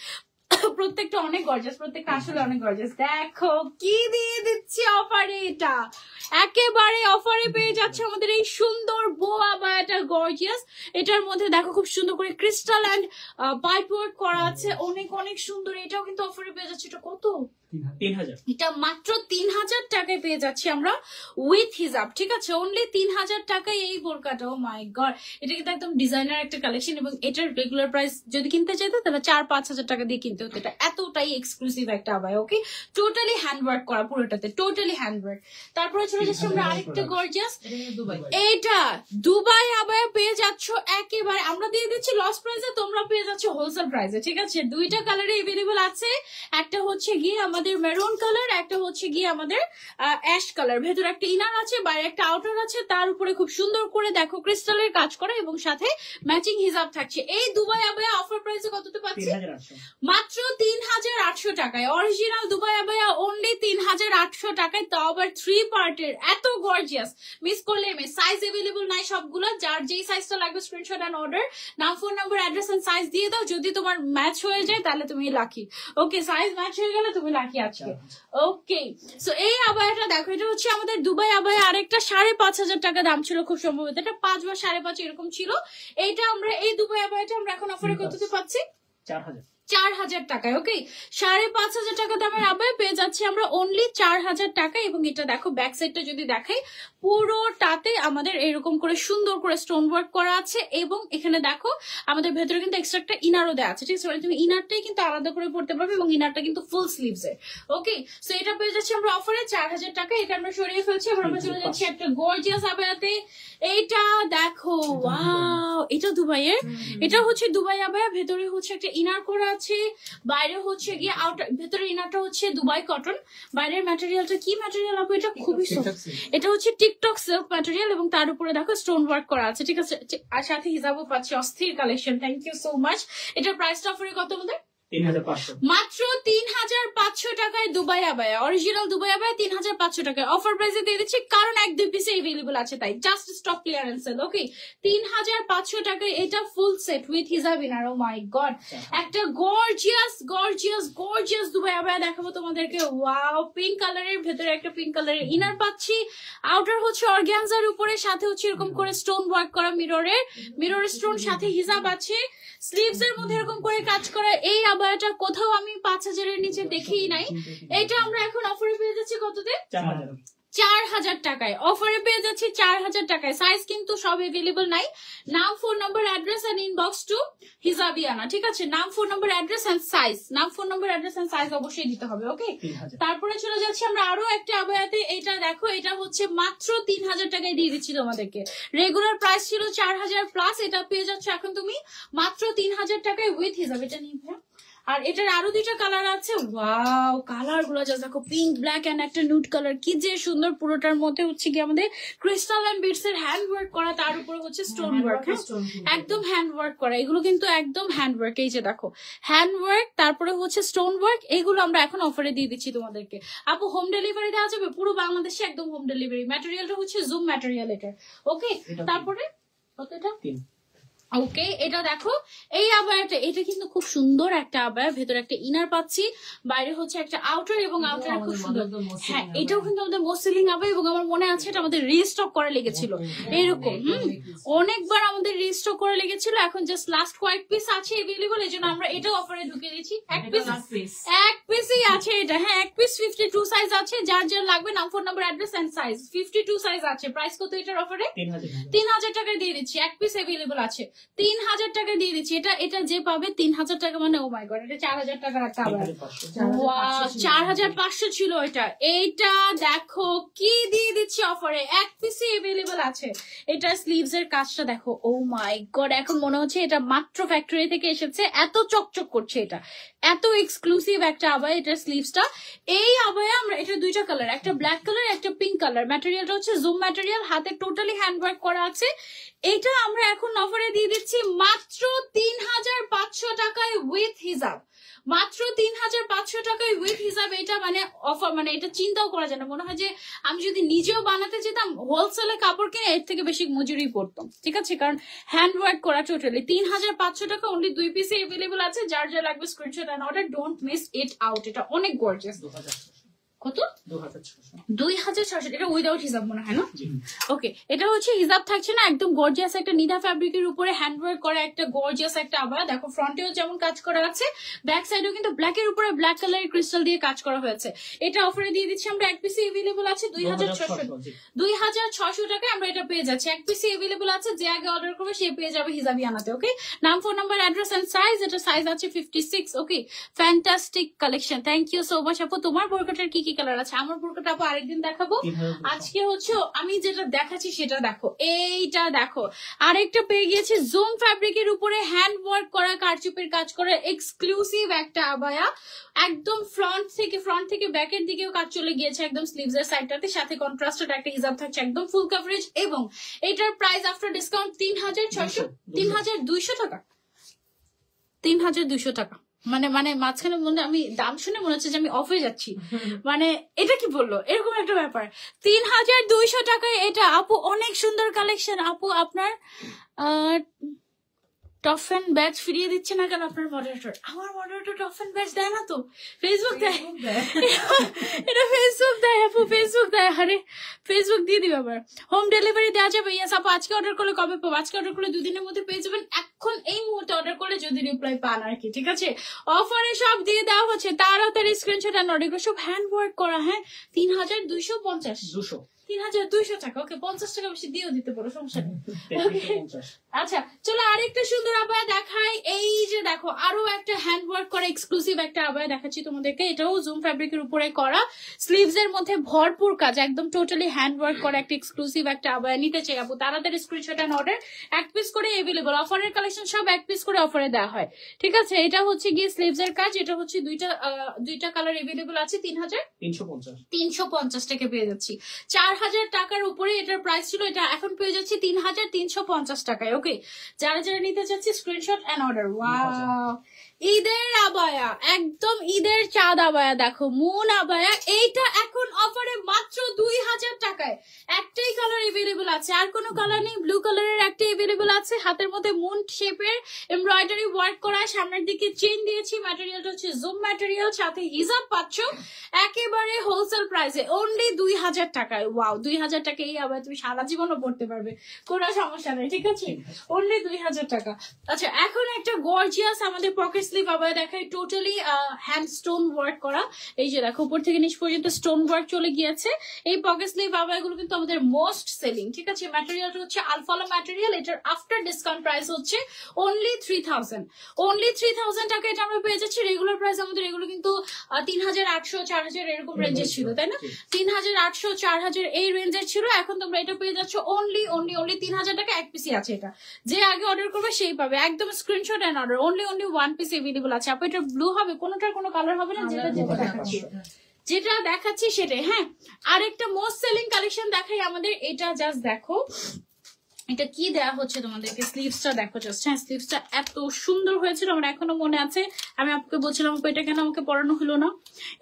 প্রত্যেকটা অনেক গর্জিয়াস, প্রত্যেকটা আসলে অনেক গর্জিয়াস। দেখো কি দিয়ে দিচ্ছি অফারে, এটা একেবারে অফারে পেয়ে যাচ্ছে আমাদের এই সুন্দর বোয়া বা এটা গর্জিয়াস। এটার মধ্যে দেখো খুব সুন্দর করে ক্রিস্টাল এন্ড পাইপ ওয়ার্ক করা আছে, অনেক অনেক সুন্দর। এটাও কিন্তু অফারে পেয়ে যাচ্ছে। এটা কত? 3000 এটা মাত্র 3000 টাকায় পেয়ে যাচ্ছি আমরা উইথ হিজাব। ঠিক আছে, অনলি 3000 টাকায় এই বোরকাটা। ও মাই গড, এটা কিন্তু একদম ডিজাইনার একটা কালেকশন এবং এটার রেগুলার প্রাইস যদি কিনতে চাইতো তাহলে 4-5 হাজার টাকা দিয়ে কিনতে হতো। এটা এতটাই এক্সক্লুসিভ একটা আবায়া। ওকে, টোটালি হ্যান্ডওয়ার্ক করা, পুরোটাতে টোটালি হ্যান্ডওয়ার্ক। তারপরে চলে যাচ্ছে আমরা আরেকটা গর্জিয়াস, দুবাই। এইটা দুবাই আবায়া পেয়ে যাচ্ছ একেবারে আমরা দিয়ে দিচ্ছি লস প্রাইসে, তোমরা পেয়ে যাচ্ছ হোলসেল প্রাইসে। ঠিক আছে, দুইটা কালারে এভেলেবল আছে, একটা হচ্ছে গিয়ে আমাদের মেরুন কালার, একটা হচ্ছে গিয়ে আমাদের অ্যাশ কালার। ভেতরে একটা ইনার আছে, বাইরে একটা আউটার আছে, তার উপরে খুব সুন্দর করে দেখো ক্রিস্টালের কাজ করা এবং সাথে ম্যাচিং হিজাব থাকছে। এই দুবাই আবায়া অফার প্রাইসে কততে পাচ্ছি? 3800 মাত্র 3800 টাকায়। অরিজিনাল দুবাই আবায়া অনলি 3800 টাকায়, তাও আবার 3 পার্টের, এত গর্জিয়াস। মিস করলে সাইজ এভেলেবল নাই সবগুলো, যার যেই সাইজটা লাগবে স্ক্রিনশট এন্ড অর্ডার, নাম, phone number, address and size দিয়ে দাও। যদি তোমার ম্যাচ হয়ে যায় তাহলে তুমি লাকি। ওকে, সাইজ ম্যাচ হয়ে গেলে তুমি লাকি আজকে। ওকে, সো এই আবায়াটা দেখো, এটা হচ্ছে আমাদের দুবাই আবায়া। আরেকটা 5500 টাকা দাম ছিল খুব সম্ভবত, এটা 5 বা 5.5 এরকম ছিল। এইটা আমরা এই দুবাই আবায়াটা আমরা এখন অফারে কততে পাচ্ছি? 4000 4000 টাকায়। ওকে, 5500 টাকা দামের আবায়া পেয়ে যাচ্ছি আমরা অনলি 4000 টাকা। এবং এটা দেখো ব্যাক সাইডটা যদি দেখাই, পুরোটাতে আমাদের এরকম করে সুন্দর করে স্টোন ওয়ার্ক করা আছে এবং এখানে দেখো আমাদের ভেতরে কিন্তু এক্সট্রা একটা ইনারও দেওয়া আছে। ঠিক আছে, মানে তুমি ইনারটাই কিন্তু আলাদা করে পড়তে পারবে এবং ইনারটা কিন্তু ফুল স্লিভস এর। ওকে, সো এটা পেয়ে যাচ্ছি আমরা অফারে 4000 টাকা। এটা আমরা সরিয়ে ফেলছি, এবার আমরা চলে যাচ্ছি একটা গর্জিয়াস আবায়াতে। এইটা দেখো, ওয়াও, এটা দুবাইয়ের। এটা হচ্ছে দুবাই আবায়া, ভেতরে হচ্ছে একটা ইনার করা আছে, বাইরে হচ্ছে গিয়ে আউটার। ভেতরে ইনারটা হচ্ছে দুবাই কটন, বাইরের ম্যাটেরিয়ালটা কি ম্যাটেরিয়াল হবে? এটা খুবই সফট, এটা হচ্ছে টিকটক সিল্ক ম্যাটেরিয়াল এবং তার উপরে দেখো স্টোন ওয়ার্ক করা আছে। ঠিক আছে, আর সাথে হিজাবও পাচ্ছি। অস্থির collection, thank you so much. এটার প্রাইসটা অফারে কত আমাদের? 3500 মাত্র 3500 টাকায় দুবাই আবায়া, অরিজিনাল দুবাই আবায়া 3500 টাকায় অফার প্রাইসে দিয়ে দিচ্ছি, কারণ 1-2 পিসে এভেলেবল আছে তাই। Just stock clearance sale. Okay, 3500 টাকায় এটা ফুল সেট উইথ হিজাব ইনার। ও মাই গড, একটা গর্জিয়াস গর্জিয়াস গর্জিয়াস দুবাই আবায়া দেখাবো তোমাদেরকে। ওয়াও, পিঙ্ক কালারের ভেতরে একটা পিঙ্ক কালারের ইনার পাচ্ছি, আউটার হচ্ছে অর্গানজার উপরে, সাথে হচ্ছে এরকম করে স্টোন ওয়ার্ক করা মিরর স্টোন, সাথে হিজাব আছে, স্লিভস এর মধ্যে এরকম করে কাজ করা। এই আবায়াটা কোথাও আমি 5000 এর নিচে দেখেই নাই। এটা আমরা এখন অফারে পেয়ে যাচ্ছি কততে? 4000 4000 টাকায় অফারে পেয়ে যাচ্ছি 4000 টাকায়। সাইজ কিন্তু সব এভেলেবল নাই। নাম, phone number, address and inbox to Hijabiana. ঠিক আছে, নাম, phone number, address and size, নাম, phone number, address and size অবশ্যই দিতে হবে। ওকে, 3000 তারপরে চলে যাচ্ছি আমরা আরো একটা আবায়াতে। এটা দেখো, এটা হচ্ছে মাত্র 3000 টাকায় দিয়ে দিচ্ছি তোমাদেরকে। রেগুলার প্রাইস ছিল 4000 প্লাস, এটা পেয়ে যাচ্ছ এখন তুমি মাত্র 3000 টাকায় উইথ হিজাব। এটা নিয়ে আর এটার আরো 2টা কালার আছে। ওয়াও, কালার গুলো জাস্ট দেখো, পিঙ্ক, ব্ল্যাক এন্ড একটা নুড কালার, কি যে সুন্দর। পুরোটার মধ্যে হচ্ছে কি আমাদের ক্রিস্টাল এন্ড বিটস এর হ্যান্ড ওয়ার্ক করা, তার উপরে হচ্ছে স্টোন ওয়ার্ক। একদম হ্যান্ড ওয়ার্ক করা, এগুলো কিন্তু একদম হ্যান্ড ওয়ার্ক। এই যে দেখো হ্যান্ড ওয়ার্ক, তারপরে হচ্ছে স্টোন ওয়ার্ক, এগুলো আমরা এখন অফারে দিয়ে দিচ্ছি তোমাদেরকে। আপু, হোম ডেলিভারি দেওয়া যাবে পুরো বাংলাদেশে, একদম হোম ডেলিভারি। ম্যাটেরিয়ালটা হচ্ছে জুম ম্যাটেরিয়াল এটার। ওকে, তারপরে কত এটা? ওকে, এটা দেখো এই আবায়াটা, এটা কিন্তু খুব সুন্দর একটা আবায়া। ভেতরে একটা ইনার পাচ্ছি, বাইরে হচ্ছে একটা আউটার এবং আউটার খুব সুন্দর। হ্যাঁ, এটাও কিন্তু আমাদের মোস্ট সেলিং আবায়া এবং আমার মনে আছে এটা আমাদের রিস্টক করা লেগেছিল এরকম। অনেকবার আমাদের রিস্টক করা লেগেছিল, এখন জাস্ট লাস্ট কয়েক পিস আছে এভেলেবল, এই জন্য আমরা এটাও অফারে ঢুকিয়ে দিচ্ছি। এক পিসই আছে এটা। হ্যাঁ, এক পিস 52 সাইজ আছে, যার যার লাগবে নাম, phone number, address and size. 52 size আছে। প্রাইস কত এটার অফারে? 3000 টাকায় দিয়ে দিচ্ছি। এক পিস এভেলেবল আছে, 3000 টাকা দিয়ে দিচ্ছি। এটা যে পাবে 3000 টাকা, মানে ও মাই গড, এটা 4000 টাকার একটা আবার। 4500 ছিল এটা। এইটা দেখো কি দিয়ে দিচ্ছি অফারে, এক পিসই এভেলেবল আছে। এটা স্লিভস এর কাজটা দেখো, ও মাই গড, এখন মনে হচ্ছে এটা মাত্র ফ্যাক্টরি থেকে এসেছে, এত চকচক করছে। এটা এত এক্সক্লুসিভ একটা আবার। এটা এটার স্লিভসটা। এই আবায়া আমরা এটা দুইটা কালার, একটা ব্ল্যাক কালার একটা পিঙ্ক কালার, ম্যাটেরিয়ালটা হচ্ছে জুম ম্যাটেরিয়াল, হাতে টোটালি হ্যান্ডওয়ার্ক করা আছে। এটা আমরা এখন অফারে দিয়ে দিচ্ছি মাত্র 3500 টাকায় উইথ হিজাব, মাত্র 3500 টাকায় উইথ হিসাব। এটা মানে অফার, মানে এটা চিন্তাও করা যায় না। মনে হয় যে আমি যদি নিজেও বানাতে যেতাম হোলসেলে কাপড় কিনে এর থেকে বেশি মজুরি পড়তাম, ঠিক আছে, কারণ হ্যান্ড ওয়ার্ক করা টোটালি। 3500 টাকা, অনলি 2 পিসে এভেলেবল আছে। যার যা লাগবে screenshot and order, don't miss it out. এটা অনেক গর্জিয়াস। 2600 কত? 2600 2600। এটা উইদাউট হিসাব মনে হয় না? ওকে, এটা হচ্ছে হিজাব থাকছে না, একদম গর্জিয়াস একটা নিদা ফ্যাব্রিকের উপরে হ্যান্ডওয়ার্ক করা একটা গর্জিয়াস একটা আবায়া। দেখো ফ্রন্টেও যেমন কাজ করা আছে, ব্যাক সাইডেও কিন্তু ব্ল্যাকের উপরে ব্ল্যাক কালারের ক্রিস্টাল দিয়ে কাজ করা হয়েছে। এটা অফারে দিয়ে দিচ্ছি আমরা, এক পিসে এভেলেবল আছে 2600 টাকায় আমরা এটা পেয়ে যাচ্ছি। এক পিসে এভেলেবল আছে, যে আগে অর্ডার করবে সে পেয়ে যাবে হিজাবি আনাতে। ওকে, নাম, phone number, address and size. এটা সাইজ আছে 56। Okay, fantastic collection, thank you so much আপু। তোমার বোরকাটার কি কি কালার আছে? আমার বোরকাটা আপু আরেকদিন দেখাবো, আজকে হচ্ছে আমি যেটা দেখাচ্ছি সেটা দেখো। এইটা দেখো, আরেকটা পেয়ে গিয়েছে জুম ফ্যাব্রিকের উপরে হ্যান্ড ওয়ার্ক করা, কারচুপির কাজ করা এক্সক্লুসিভ একটা আবায়া। একদম ফ্রন্ট থেকে ব্যাকের দিকেও কাজ চলে গিয়েছে, একদম স্লিভস এর সাইডটাতে, সাথে কন্ট্রাস্টেড একটা হিজাব থাকছে, একদম ফুল কভারেজ। এবং এটার প্রাইস আফটার ডিসকাউন্ট 3200 টাকা। 3200 টাকা, মানে মাঝখানে মনে আমি দাম শুনে মনে হচ্ছে যে আমি অফে যাচ্ছি, মানে এটা কি বললো, এরকম একটা ব্যাপার। 3200 টাকায় এটা আপু, অনেক সুন্দর কালেকশন আপু। আপনার টপ ফ্যান ব্যাচ ফিরিয়ে দিচ্ছে না কেন আপনার মডারেটর? আমার মডারেটর টপ ফ্যান ব্যাচ দেয় না তো, ফেসবুক দেয়। এটা ফেসবুক দেয় আপু, ফেসবুক দেয়। আরে ফেসবুক দিয়ে দিবে আবার। হোম ডেলিভারি দেওয়া যাবে? ইয়েস আপু। আজকে অর্ডার করলে কবে পাবো? আজকে অর্ডার করলে 2 দিনের মধ্যে পেয়ে যাবেন। এখন এই মুহূর্তে অর্ডার করলে যদি রিপ্লাই পান আর কি, ঠিক আছে। অফারে সব দিয়ে দেওয়া হচ্ছে, তাড়াতাড়ি স্ক্রিনশট আর অর্ডার, সব হ্যান্ড ওয়ার্ক করা। হ্যাঁ, 3250 3200 টাকা। ওকে, 50 টাকা বেশি দিয়েও দিতে পারো, সমস্যা নেই। আচ্ছা চলো আরেকটা সুন্দর আবায়া দেখাই। এই যে দেখো, আরো একটা হ্যান্ড ওয়ার্ক করা এক্সক্লুসিভ একটা আবায়া দেখাচ্ছি তোমাদেরকে। এটাও জুম ফ্যাব্রিকের উপরে করা, স্লিভস এর মধ্যে ভরপুর কাজ, একদম টোটালি হ্যান্ড ওয়ার্ক করা একটা এক্সক্লুসিভ একটা আবায়া। নিতে চাই আপু, তাড়াতাড়ি স্ক্রিনশট এন্ড অর্ডার। এক পিস করে এভেলেবল, অফারের কালেকশন সব এক পিস করে অফারে দেওয়া হয়, ঠিক আছে। এটা হচ্ছে গিয়ে স্লিভস এর কাজ। এটা হচ্ছে দুইটা কালার এভেলেবল আছে। 3350 টাকা পেয়ে যাচ্ছি। 4000 টাকার উপরে এটার প্রাইস ছিল, এটা এখন পেয়ে যাচ্ছি 3350 টাকায়। ওকে, যারা নিতে চাচ্ছি স্ক্রিনশট এন্ড অর্ডার। ওয়াও, ঈদের আবায়া, একদম ঈদের চাঁদ আবায়া। দেখো মুন আবায়া, এইটা এখন অফারে মাত্র 2000 টাকায়। একটাই কালার এভেলেবল আছে, আর কোনো কালার নেই। ব্লু কালারের একটা এভেলেবল আছে, হাতের মধ্যে মুন শেপের এমব্রয়ডারি ওয়ার্ক করা, সামনের দিকে চেইন দিয়েছি। ম্যাটেরিয়ালটা হচ্ছে জুম ম্যাটেরিয়াল, সাথে হিজাব পাচ্ছ একেবারে হোলসেল প্রাইসে, অনলি 2000 টাকায়। ওয়াও, 2000 টাকা এই আবায়া তুমি সারা জীবনও পড়তে পারবে, কোনো সমস্যা নেই, ঠিক আছে, অনলি 2000 টাকা। আচ্ছা, এখন একটা গর্জিয়াস আমাদের পকেট স্লিভ আবায়া দেখাই, টোটালি হ্যান্ড স্টোন ওয়ার্ক করা। এই যে দেখো, উপর থেকে নিচ পর্যন্ত স্টোন ওয়ার্ক চলে গিয়েছে। এই পকেট স্লিভ আবায়া গুলো কিন্তু আমাদের মোস্ট সেলিং, ঠিক আছে। ম্যাটেরিয়ালটা হচ্ছে আলফালা ম্যাটেরিয়াল। এটার আফটার ডিসকাউন্ট প্রাইস হচ্ছে অনলি 3000। অনলি 3000 টাকা এটা আমরা পেয়ে যাচ্ছি। রেগুলার প্রাইস আমাদের এগুলো কিন্তু 3800 4000 এরকম রেঞ্জের ছিল, তাই না? 3800 4000 এই রেঞ্জের ছিল। এখন তোমরা এটা পেয়ে যাচ্ছ অনলি 3000 টাকা। এক পিসি আছে এটা, যে আগে অর্ডার করবে সেই পাবে। একদম screenshot and order. Only 1 piece available আছে আপু। এটা ব্লু হবে, কোনোটার কোনো কালার হবে না, যেটা দেখাচ্ছি সেটাই। হ্যাঁ, আরেকটা মোস্ট সেলিং কালেকশন দেখাই আমাদের। এটা জাস্ট দেখো, এটা কি দেওয়া হচ্ছে তোমাদেরকে, স্লিভসটা দেখো জাস্ট। হ্যাঁ, স্লিভসটা এত সুন্দর হয়েছিল, আমার এখনো মনে আছে। আমি আপনাকে বলছিলাম এটা কেন আমাকে পরানো হলো না,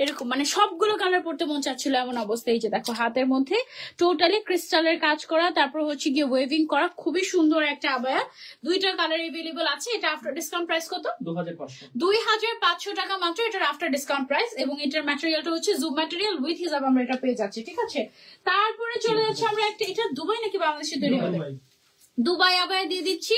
এরকম মানে সবগুলো কালার পড়তে মন চাচ্ছিল এমন অবস্থা। এই যে দেখো, হাতের মধ্যে টোটালি ক্রিস্টালের কাজ করা, তারপর হচ্ছে গিয়ে ওয়েভিং করা, খুবই সুন্দর একটা আবায়া। দুইটা কালার এভেলেবল আছে। এটা আফটার ডিসকাউন্ট প্রাইস কত? 2500 টাকা মাত্র, এটার আফটার ডিসকাউন্ট প্রাইস। এবং এটার ম্যাটেরিয়ালটা হচ্ছে জুম ম্যাটেরিয়াল উইথ হিজাব আমরা এটা পেয়ে যাচ্ছি, ঠিক আছে। তারপরে চলে যাচ্ছে আমরা একটা, এটা দুবাই নাকি বাংলাদেশে তৈরি হবে? দুবাই আবায়া দিয়ে দিচ্ছি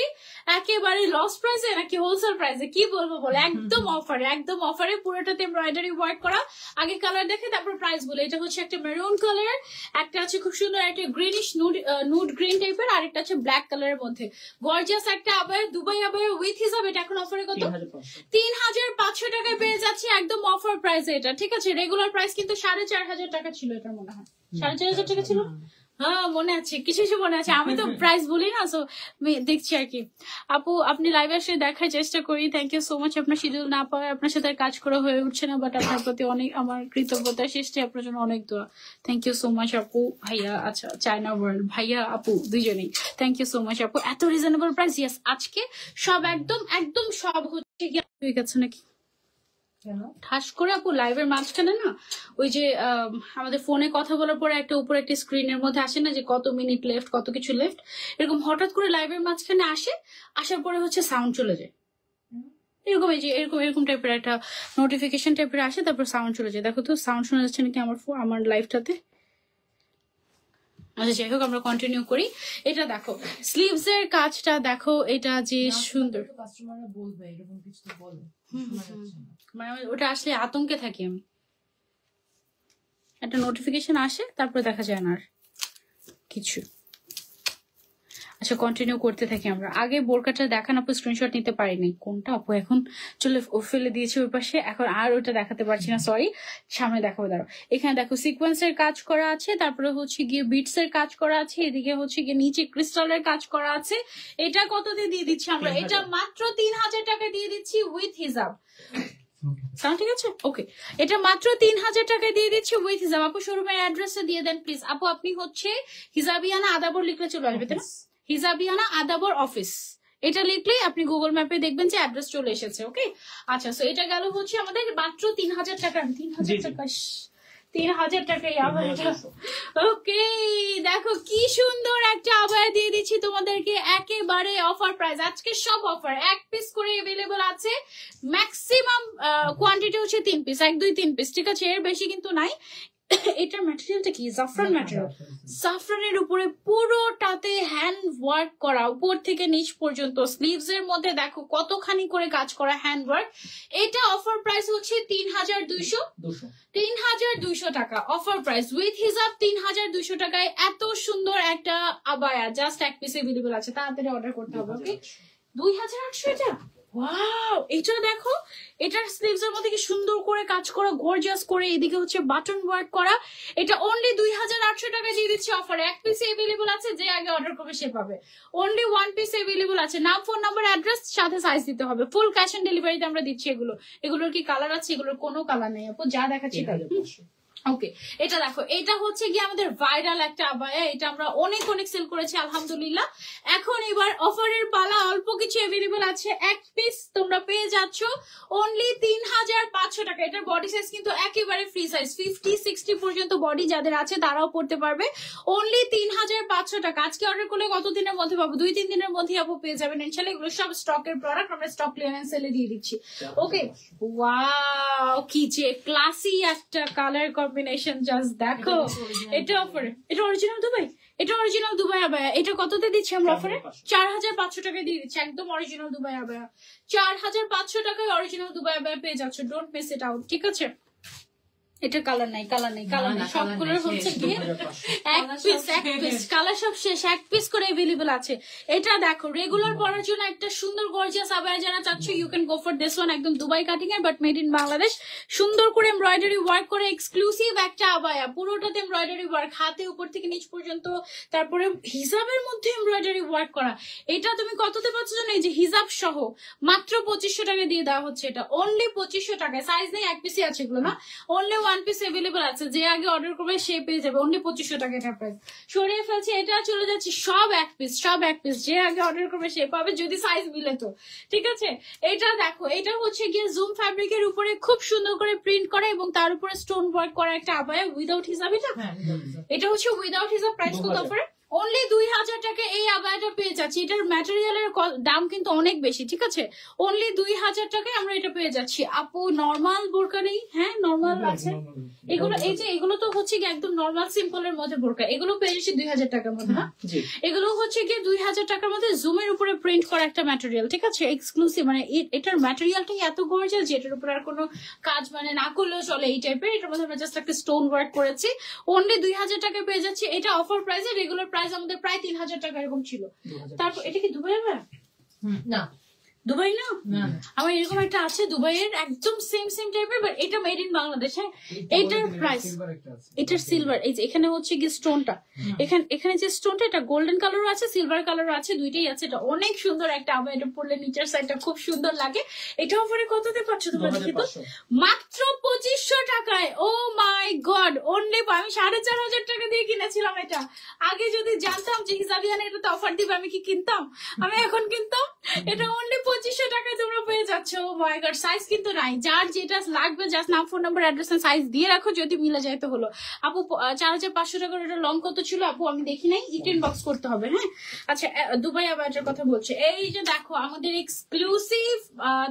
একেবারে লস প্রাইসে নাকি হোলসেল প্রাইসে, কি বলবো বলে, একদম অফারে, একদম অফারে। পুরোটাতে এমব্রয়ডারি ওয়ার্ক করা। আগে কালার দেখে তারপর প্রাইস বলে। এটা হচ্ছে একটা মেরুন কালার, একটা আছে খুব সুন্দর একটা গ্রিনিশ নুড গ্রিন টাইপের, আর একটা আছে ব্ল্যাক কালারের মধ্যে। গর্জিয়াস একটা আবায়া, দুবাই আবায়া উইথ হিসাব। এটা এখন অফারে কত? 3500 টাকায় পেয়ে যাচ্ছি, একদম অফার প্রাইসে এটা, ঠিক আছে। রেগুলার প্রাইস কিন্তু 4500 টাকা ছিল, এটা মনে হয় 4500 টাকা ছিল। হ্যাঁ মনে আছে, কিছু কিছু মনে আছে, আমি তো প্রাইস বলি না, সো দেখছি আর কি। আপু আপনি লাইভে এসে দেখার চেষ্টা করি, থ্যাংক ইউ সো মাচ। আপনার শিডিউল না পাওয়ায় আপনার সাথে আর কাজ করা হয়ে উঠছে না, বাট আপনার প্রতি অনেক আমার কৃতজ্ঞতা সৃষ্টি, আপনার জন্য অনেক দোয়া। থ্যাংক ইউ সো মাচ আপু। ভাইয়া আচ্ছা চায়না ওয়ার্ল্ড ভাইয়া আপু দুইজনেই থ্যাংক ইউ সো মাচ আপু, এত রিজনেবল প্রাইস। ইয়েস আজকে সব একদম একদম সব হচ্ছে কি হয়ে গেছে নাকি কেন? ঠাস করে আপু লাইভের মাঝখানে না ওই যে আমাদের ফোনে কথা বলার পরে একটা উপরে একটা স্ক্রিনের মধ্যে আসে না যে কত মিনিট লেফট কত কিছু লেফট, এরকম হঠাৎ করে লাইভের মাঝখানে আসে, আসার পরে হচ্ছে সাউন্ড চলে যায়, এরকম এই যে এরকম এরকম টাইপের একটা নোটিফিকেশন টাইপের আসে, তারপর সাউন্ড চলে যায়। দেখো তো সাউন্ড শোনা যাচ্ছে নাকি আমার লাইভটাতে। আচ্ছা যাই হোক আমরা কন্টিনিউ করি। এটা দেখো স্লিভস এর কাজটা দেখো, এটা যে সুন্দর। কাস্টমাররা বলবে এরকম কিছু তো বলে, শোনা যাচ্ছে না। মানে ওটা আসলে আতঙ্কে থাকি আমি, একটা নোটিফিকেশন আসে তারপরে দেখা যায় না আর কিছু। আচ্ছা কন্টিনিউ করতে থাকি আমরা। আগে বোরকাটা দেখান আপু, স্ক্রিনশট নিতে পারিনি। কোনটা আপু এখন চলে ফেলে দিয়েছি ওই পাশে, এখন আর ওটা দেখাতে পারছি না, সরি, সামনে দেখাবো দাঁড়াও। এখানে দেখো সিকোয়েন্সের কাজ করা আছে, তারপরে হচ্ছে গিয়ে বিটস এর কাজ করা আছে, এদিকে হচ্ছে গিয়ে নিচে ক্রিস্টালের কাজ করা আছে। এটা কত দিয়ে দিয়ে দিচ্ছি আমরা? এটা মাত্র 3000 টাকা দিয়ে দিচ্ছি উইথ হিজাব। সাউন্ড ঠিক আছে? ওকে, এটা মাত্র 3000 টাকায় দিয়ে দিচ্ছি উইথ হিজাব। আপু শোরুমের অ্যাড্রেসটা দিয়ে দেন প্লিজ। আপু আপনি হচ্ছে হিজাবিয়ানা আদাবর লিখলে চলে আসবে, তাই না? হিজাবিয়ানা আদাবর অফিস এটা লিখলেই আপনি গুগল ম্যাপে দেখবেন যে অ্যাড্রেস চলে এসেছে। ওকে আচ্ছা, সো এটা গেল হচ্ছে আমাদের মাত্র 3000 টাকা। 3000 টাকা 3000 টাকাই আবার। ওকে দেখো কি সুন্দর একটা আবায়া দিয়ে দিচ্ছি তোমাদেরকে, একেবারে অফার প্রাইস। আজকে সব অফার, এক পিস করে এভেলেবল আছে, ম্যাক্সিমাম কোয়ান্টিটি হচ্ছে 3 পিস, 1 2 3 পিস, ঠিক আছে, এর বেশি কিন্তু নাই। এটার ম্যাটেরিয়ালটা কি? জাফরান ম্যাটেরিয়াল, জাফরানের উপরে পুরোটাতে হ্যান্ড ওয়ার্ক করা, উপর থেকে নিচ পর্যন্ত। স্লিভস এর মধ্যে দেখো কতখানি করে কাজ করা হ্যান্ড ওয়ার্ক। এটা অফার প্রাইস হচ্ছে 3200 টাকা অফার প্রাইস উইথ হিজাব। 3200 টাকায় এত সুন্দর একটা আবায়া জাস্ট এক পিস এভেলেবল আছে, তাড়াতাড়ি অর্ডার করতে হবে। ওকে 2800 এটা। ওয়াও, এটা দেখো, এটার স্লিভস এর মধ্যে কি সুন্দর করে কাজ করা, গর্জিয়াস করে, এদিকে হচ্ছে বাটন ওয়ার্ক করা। এটা অনলি 2800 টাকা দিয়ে দিচ্ছি অফারে। এক পিস এভেলেবল আছে, যে আগে অর্ডার করবে সে পাবে। অনলি 1 পিস এভেলেবল আছে, নাম ফোন নাম্বার অ্যাড্রেস সাথে সাইজ দিতে হবে। ফুল ক্যাশ অন ডেলিভারিতে আমরা দিচ্ছি এগুলো। এগুলোর কি কালার আছে? এগুলোর কোনো কালার নেই আপু, যা দেখাচ্ছি তাই। ওকে এটা দেখো, এটা হচ্ছে গিয়ে আমাদের ভাইরাল একটা আবায়া, এটা আমরা অনেক অনেক সেল করেছি আলহামদুলিল্লাহ। এখন এবার অফারের পালা, অল্প কিছু এভেলেবল আছে, এক পিস তোমরা পেয়ে যাচ্ছ অনলি 3500 টাকা। এটার বডি সাইজ কিন্তু একেবারে ফ্রি সাইজ, 50-60 পর্যন্ত বডি যাদের আছে তারাও পড়তে পারবে। অনলি 3500 টাকা। আজকে অর্ডার করলে কত দিনের মধ্যে পাবো? 2-3 দিনের মধ্যে আপু পেয়ে যাবেন ইনশাআল্লাহ। এগুলো সব স্টকের প্রোডাক্ট, আমরা স্টক ক্লিয়ারেন্স সেলে দিয়ে দিচ্ছি। ওকে ওয়াও, কি যে ক্লাসি একটা কালার কম্বিনেশন, জাস্ট দেখো। এটা অফারে, এটা অরিজিনাল দুবাই, এটা অরিজিনাল দুবাই আবায়া। এটা কততে দিচ্ছি আমরা অফারে? 4500 টাকায় দিয়ে দিচ্ছি, একদম অরিজিনাল দুবাই আবায়া। 4500 টাকায় অরিজিনাল দুবাই আবায়া পেয়ে যাচ্ছ, ডোন্ট মিস ইট আউট, ঠিক আছে? এটা কালার নাই, কালার নেই, কালার নেই, সবগুলোর হচ্ছে কি এক পিস কালার সব শেষ, এক পিস করে এভেলেবল আছে। এটা দেখো রেগুলার পরার জন্য একটা সুন্দর গর্জিয়াস আবায়া যারা চাচ্ছ, you can go for this one. একদম দুবাই কাটিং এর বাট মেড ইন বাংলাদেশ, সুন্দর করে এমব্রয়ডারি ওয়ার্ক করে এক্সক্লুসিভ একটা আবায়া, পুরোটাতে এমব্রয়ডারি ওয়ার্ক, হাতে উপর থেকে নিচ পর্যন্ত, তারপরে হিজাবের মধ্যে এমব্রয়ডারি ওয়ার্ক করা। এটা তুমি কততে পাচ্ছ জানো? এই যে হিজাব সহ মাত্র 2500 টাকা দিয়ে দেওয়া হচ্ছে। এটা অনলি 2500 টাকায়, সাইজ নেই, এক পিসই আছে এগুলো না, অনলি 1 পিস এভেলেবল আছে, যে আগে অর্ডার করবে সে পেয়ে যাবে। অনলি 2500 টাকা এটা প্রাইস। সরিয়ে ফেলছি, এটা চলে যাচ্ছে সব এক পিস, সব এক পিস, যে আগে অর্ডার করবে সে পাবে, যদি সাইজ মিলে তো, ঠিক আছে? এটা দেখো, এটা হচ্ছে গিয়ে জুম ফ্যাব্রিকের উপরে খুব সুন্দর করে প্রিন্ট করা এবং তার উপরে স্টোন ওয়ার্ক করা একটা আবায়া উইদাউট হিজাব। এটা হচ্ছে উইদাউট হিজাব। প্রাইস কত অফারে? অনলি 2000 টাকা এই আবায়াটা পেয়ে যাচ্ছি। এটার ম্যাটেরিয়ালের দাম কিন্তু অনেক বেশি, ঠিক আছে? অনলি 2000 টাকায় আমরা এটা পেয়ে যাচ্ছি। আপু নর্মাল বোরকা নেই? হ্যাঁ নর্মাল আছে এগুলো। এই যে এগুলো তো হচ্ছে কি একদম নর্মাল সিম্পলের মধ্যে বোরকা, এগুলো পেয়ে যাচ্ছি 2000 টাকার মধ্যে না? এগুলো হচ্ছে কি 2000 টাকার মধ্যে জুমের উপরে প্রিন্ট করা একটা ম্যাটেরিয়াল, ঠিক আছে? এক্সক্লুসিভ, মানে এটার ম্যাটেরিয়ালটাই এত গর্জিয়াস যে এটার উপর আর কোনো কাজ মানে না করলেও চলে এই টাইপের। এটার মধ্যে আমরা জাস্ট একটা স্টোন ওয়ার্ক করেছি। অনলি 2000 টাকায় পেয়ে যাচ্ছি। এটা অফার প্রাইসে, রেগুলার প্রাইস আমাদের প্রায় 3000 টাকা এরকম ছিল। তারপর এটা কি দুবাই আবায়া? না দুবাই না? না আমার এরকম একটা আছে দুবাইয়ের, একদম সেম টাইপের, বাট এটা মেড ইন বাংলাদেশ। হ্যাঁ, এটার প্রাইস, এটার সিলভার, এই যে এখানে হচ্ছে কি স্টোনটা, এখানে যে স্টোনটা, এটা গোল্ডেন কালারও আছে, সিলভার কালারও আছে, দুইটাই আছে। এটা অনেক সুন্দর একটা আবার, এটা পরলে নিচের সাইডটা খুব সুন্দর লাগে। এটা অফারে কততে পাচ্ছ তোমরা দেখি তো? 2500 মাত্র 2500 টাকায়। ও মাই গড, অনলি আমি 4500 টাকা দিয়ে কিনেছিলাম এটা। আগে যদি জানতাম যে হিসাবিয়ানা এটাতে অফার দিবে, আমি কি কিনতাম? আমি এখন কিনতাম। এটা অনলি 2500 টাকায় তোমরা পেয়ে যাচ্ছ। ও মাই গড, সাইজ কিন্তু নাই, যার যেটা লাগবে জাস্ট নাম, ফোন নাম্বার, অ্যাড্রেস, সাইজ দিয়ে রাখো, যদি মিলে যায় তো হলো। আপু 4500 টাকার এটা লং কত ছিল আপু? আমি দেখি নাই, রিটার্ন বক্স করতে হবে। হ্যাঁ, আচ্ছা, দুবাই আবার এটার কথা বলছে। এই যে দেখো আমাদের এক্সক্লুসিভ,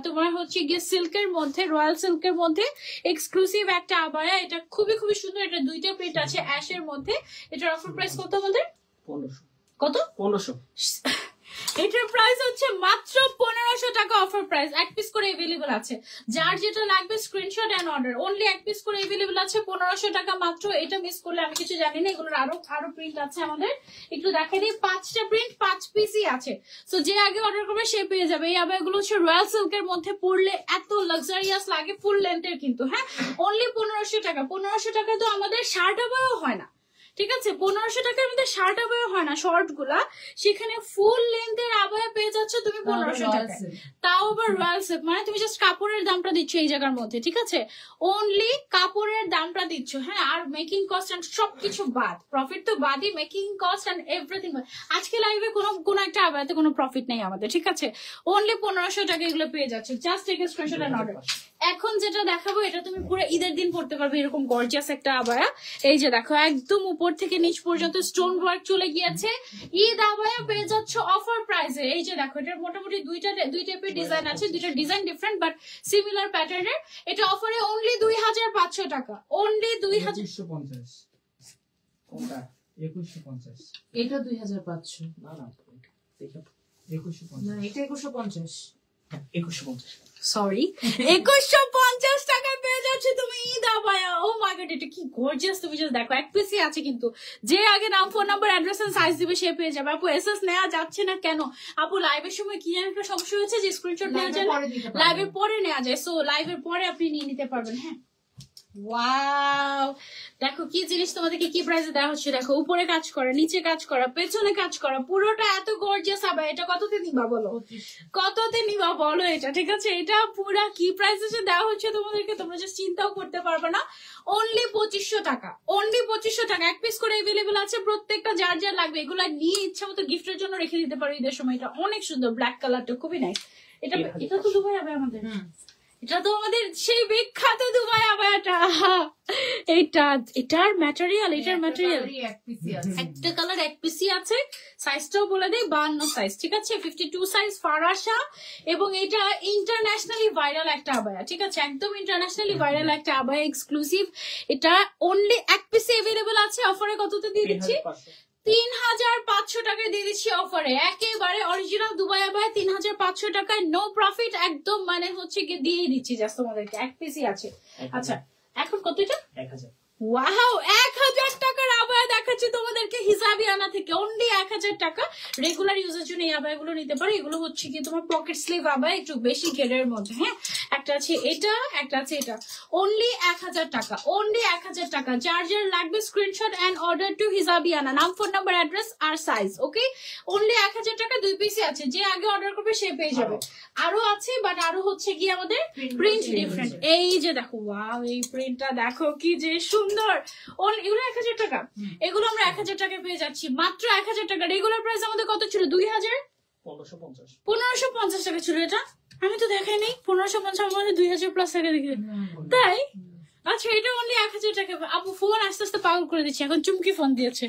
তোমার হচ্ছে গিয়ে সিল্কের মধ্যে, রয়্যাল সিল্কের মধ্যে এক্সক্লুসিভ একটা আবায়া। এটা খুবই সুন্দর। এটা দুইটা প্রিন্ট আছে অ্যাশের মধ্যে। এটার অফার প্রাইস কত আমাদের? 1500 কত? 1500 এটার প্রাইস হচ্ছে মাত্র 1500 টাকা অফার প্রাইস। এক পিস করে अवेलेबल আছে, যার যেটা লাগবে স্ক্রিনশট এন্ড অর্ডার। অনলি এক পিস করে अवेलेबल আছে, 1500 টাকা মাত্র। এটা মিস করলে আমি কিছু জানি না। এগুলোর আরো প্রিন্ট আছে আমাদের, একটু দেখাই দিই। 5টা প্রিন্ট, 5 পিসই আছে। সো যে আগে অর্ডার করবে সে পেয়ে যাবে। এই আবায়াগুলো হচ্ছে রয়্যাল সিল্কের মধ্যে, পরলে এত লাক্সারিয়াস লাগে, ফুল লেন্থের কিন্তু। হ্যাঁ, অনলি 1500 টাকা। 1500 টাকা তো আমাদের শার্ট আবায়াও হয় না, ঠিক আছে? 1500 টাকার মধ্যে শার্ট আবায়া হয় না, শর্ট গুলা। সেখানে ফুল লেন্থের আবায়া পেয়ে যাচ্ছ তুমি 1500 টাকায়, তাও আবার রয়্যাল সিল্ক। মানে তুমি জাস্ট কাপড়ের দামটা দিচ্ছ এই জায়গার মধ্যে, ঠিক আছে? অনলি কাপড়ের দামটা দিচ্ছ। হ্যাঁ, আর মেকিং কস্ট এন্ড সবকিছু বাদ, প্রফিট তো বাদই, মেকিং কস্ট এন্ড এভরিথিং। আজকে লাইভে কোনো একটা আবায়াতে কোনো প্রফিট নেই আমাদের, ঠিক আছে? অনলি 1500 টাকা এগুলো পেয়ে যাচ্ছে। Just take a screenshot and order. এখন যেটা দেখাবো এটা তুমি পুরো ঈদের দিন পড়তে পারবে, এরকম গর্জিয়াস একটা আবায়া। এই যে দেখো, একদম উপর থেকে নিচ পর্যন্ত স্টোন ওয়ার্ক চলে গিয়েছে। ঈদ আবায়া পেয়ে যাচ্ছ অফার প্রাইসে। এই যে দেখো, এটার মোটামুটি দুই টাইপের ডিজাইন আছে, দুইটা ডিজাইন ডিফারেন্ট বাট সিমিলার প্যাটার্নের। এটা অফারে অনলি 2500 টাকা। অনলি 2150 কোনটা? 2150 এটা 2500 না না, দেখো 2150 না, এটা 2150। 2150 সরি 2150 টাকায় পেয়ে যাচ্ছে তুমি Eid abaya. O my god, এটা কি গর্জিয়াস! তুমি জাস্ট দেখো, এক পিসই আছে কিন্তু। যে আগে নাম, phone number, address and size দিবে সে পেয়ে যাবে। আপু এসএস নেওয়া যাচ্ছে না কেন? আপু লাইভের সময় কি জানি একটা সমস্যা হয়েছে যে স্ক্রিনশট নেওয়া যায় না, লাইভের পরে নেওয়া যায়। সো লাইভের পরে আপনি নিয়ে নিতে পারবেন। হ্যাঁ, ওয়াও, দেখো কি জিনিস তোমাদেরকে কি প্রাইসে দেওয়া হচ্ছে। দেখো, উপরে কাজ করা, নিচে কাজ করা, পেছনে কাজ করা, পুরোটা এত গর্জিয়াস হবে। এটা কততে নিবা বলো? কততে নিবা বলো এটা, ঠিক আছে? এটা পুরা কি প্রাইসে দেওয়া হচ্ছে তোমাদেরকে, তোমরা জাস্ট চিন্তাও করতে পারবে না। অনলি 2500 টাকা। অনলি 2500 টাকা। এক পিস করে अवेलेबल আছে, প্রত্যেকটা যার যার লাগবে এগুলা নিয়ে ইচ্ছা মতো গিফটের জন্য রেখে দিতে পারো ঈদের সময়। এটা অনেক সুন্দর, ব্ল্যাক কালারটা খুবই নাইস। এটা তো দুবাই হবে আমাদের, এটা তো আমাদের সেই বিখ্যাত দুবাই আবায়াটা। এটার ম্যাটেরিয়াল, একটা কালার এক পিসি আছে। সাইজটাও বলে দেই, 52 সাইজ, ঠিক আছে? 52 সাইজ ফারাসা। এবং এটা ইন্টারন্যাশনালি ভাইরাল একটা আবায়া, ঠিক আছে? একদম ইন্টারন্যাশনালি ভাইরাল একটা আবায়া, এক্সক্লুসিভ। এটা অনলি এক পিসে अवेलेबल আছে। অফারে কততে দিয়ে দিচ্ছি? 3500 টাকায় দিয়ে দিচ্ছি অফারে। একেবারে অরিজিনাল দুবাই আবায়া 3500 টাকায়, নো প্রফিট একদম। মানে হচ্ছে কি দিয়ে দিচ্ছি জাস্ট তোমাদেরকে, এক পিসই আছে। আচ্ছা, এখন কত এটা? 1000 ওয়াও, 1000 টাকার আবায়া দেখাচ্ছি তোমাদেরকে হিসাবিয়ানা থেকে। অনলি 1000 টাকা। রেগুলার ইউজের জন্য এই আবায়াগুলো নিতে পারো। এগুলো হচ্ছে কি তোমার পকেট স্লিভ আবায়া, একটু বেশি ঘেরের মধ্যে। হ্যাঁ, একটা আছে এটা, একটা আছে এটা। অনলি 1000 টাকা। অনলি 1000 টাকা। যার যার লাগবে স্ক্রিনশট এন্ড অর্ডার টু হিসাবিয়ানা, নাম, ফোন নাম্বার, অ্যাড্রেস আর সাইজ। ওকে, অনলি 1000 টাকা। 2 পিসই আছে, যে আগে অর্ডার করবে সে পেয়ে যাবে। আরো আছে, বাট আরো হচ্ছে কি আমাদের প্রিন্ট ডিফারেন্ট। এই যে দেখো, ওয়াও, এই প্রিন্টটা দেখো কি যে সুন্দর। এগুলো 1000 টাকা। এগুলো আমরা 1000 টাকায় পেয়ে যাচ্ছি, মাত্র 1000 টাকা। রেগুলার প্রাইস আমাদের কত ছিল? 1550 টাকা ছিল এটা। আমি তো দেখাই নাই 1550, আমাদের 2000 প্লাস টাকা দেখি, তাই? আচ্ছা, এটা অনলি 1000 টাকা। আপু ফোন আস্তে আস্তে পাগল করে দিচ্ছে, এখন চুমকি ফোন দিয়েছে।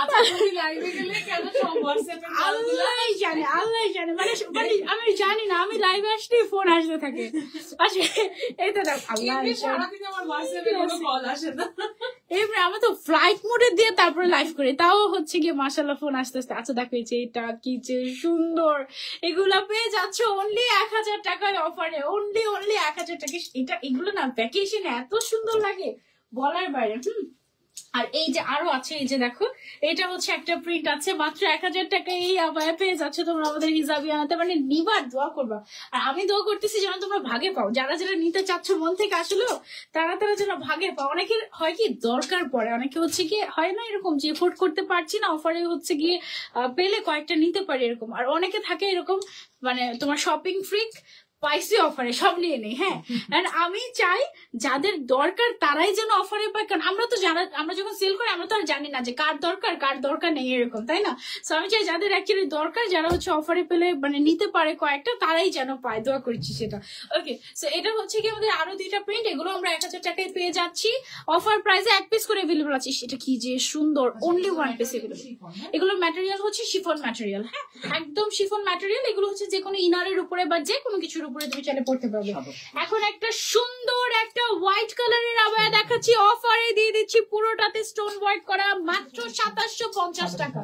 আচ্ছা, তুমি লাইভে গেলে কেন সব হোয়াটসঅ্যাপে আল্লাহ জানে, আল্লাহ জানে। মানে আমি জানি না, আমি লাইভে আসলে ফোন আসতে থাকে। আচ্ছা, এই তো দেখ, আল্লাহ সারাদিন আমার হোয়াটসঅ্যাপে কোনো কল আসে না। এবারে আমরা তো ফ্লাইট মোডে দিয়ে তারপরে লাইভ করি, তাও হচ্ছে গিয়ে মাশাআল্লাহ ফোন আসতে আসতে। আচ্ছা দেখো, এই যে এটা কি যে সুন্দর, এগুলা পেয়ে যাচ্ছ অনলি 1000 টাকায় অফারে। অনলি 1000 টাকা। এগুলো না ভ্যাকেশনে এত সুন্দর লাগে, বলার বাইরে। আর এই যে আরো আছে, এই যে দেখো এটা হচ্ছে একটা প্রিন্ট আছে, মাত্র 1000 টাকা এই আবায়া পেয়ে যাচ্ছে তোমরা আমাদের হিজাবি আনাতে। মানে নিবার দোয়া করবা, আর আমি দোয়া করতেছি যেন তোমরা ভাগে পাও, যারা যারা নিতে চাচ্ছ মন থেকে আসলেও তারা তারা যেন ভাগে পাও। অনেকের হয় কি দরকার পড়ে, অনেকে হচ্ছে গিয়ে হয় না এরকম যে এফোর্ড করতে পারছি না, অফারে হচ্ছে গিয়ে পেলে কয়েকটা নিতে পারি এরকম। আর অনেকে থাকে এরকম মানে তোমার শপিং ফ্রিক, পাইসি অফারে সব নিয়ে নেই। হ্যাঁ, এন্ড আমি চাই যাদের দরকার তারাই যেন অফারে পায়, কারণ আমরা তো আমরা যখন সেল করি আমরা তো আর জানি না যে কার দরকার নেই এরকম, তাই না? সো আমি চাই যাদের অ্যাকচুয়ালি দরকার, যারা হচ্ছে অফারে পেলে মানে নিতে পারে কয়েকটা, তারাই যেন পায়, দোয়া করছি সেটা। ওকে, সো এটা হচ্ছে কি আমাদের আরো 2টা প্রিন্ট, এগুলো আমরা 1000 টাকায় পেয়ে যাচ্ছি অফার প্রাইসে, 1 পিস করে अवेलेबल আছে। সেটা কি যে সুন্দর, অনলি 1 পিস अवेलेबल। এগুলোর ম্যাটেরিয়াল হচ্ছে শিফন ম্যাটেরিয়াল, হ্যাঁ একদম শিফন ম্যাটেরিয়াল। এগুলো হচ্ছে যে কোনো ইনারের উপরে বা যে কোনো কিছুর উপরে তুমি চাইলে পড়তে পারবে। এখন একটা সুন্দর একটা হোয়াইট কালারের আবায়া দেখাচ্ছি, অফারে দিয়ে দিচ্ছি, পুরোটাতে স্টোন ওয়ার্ক করা, মাত্র 2750 টাকা।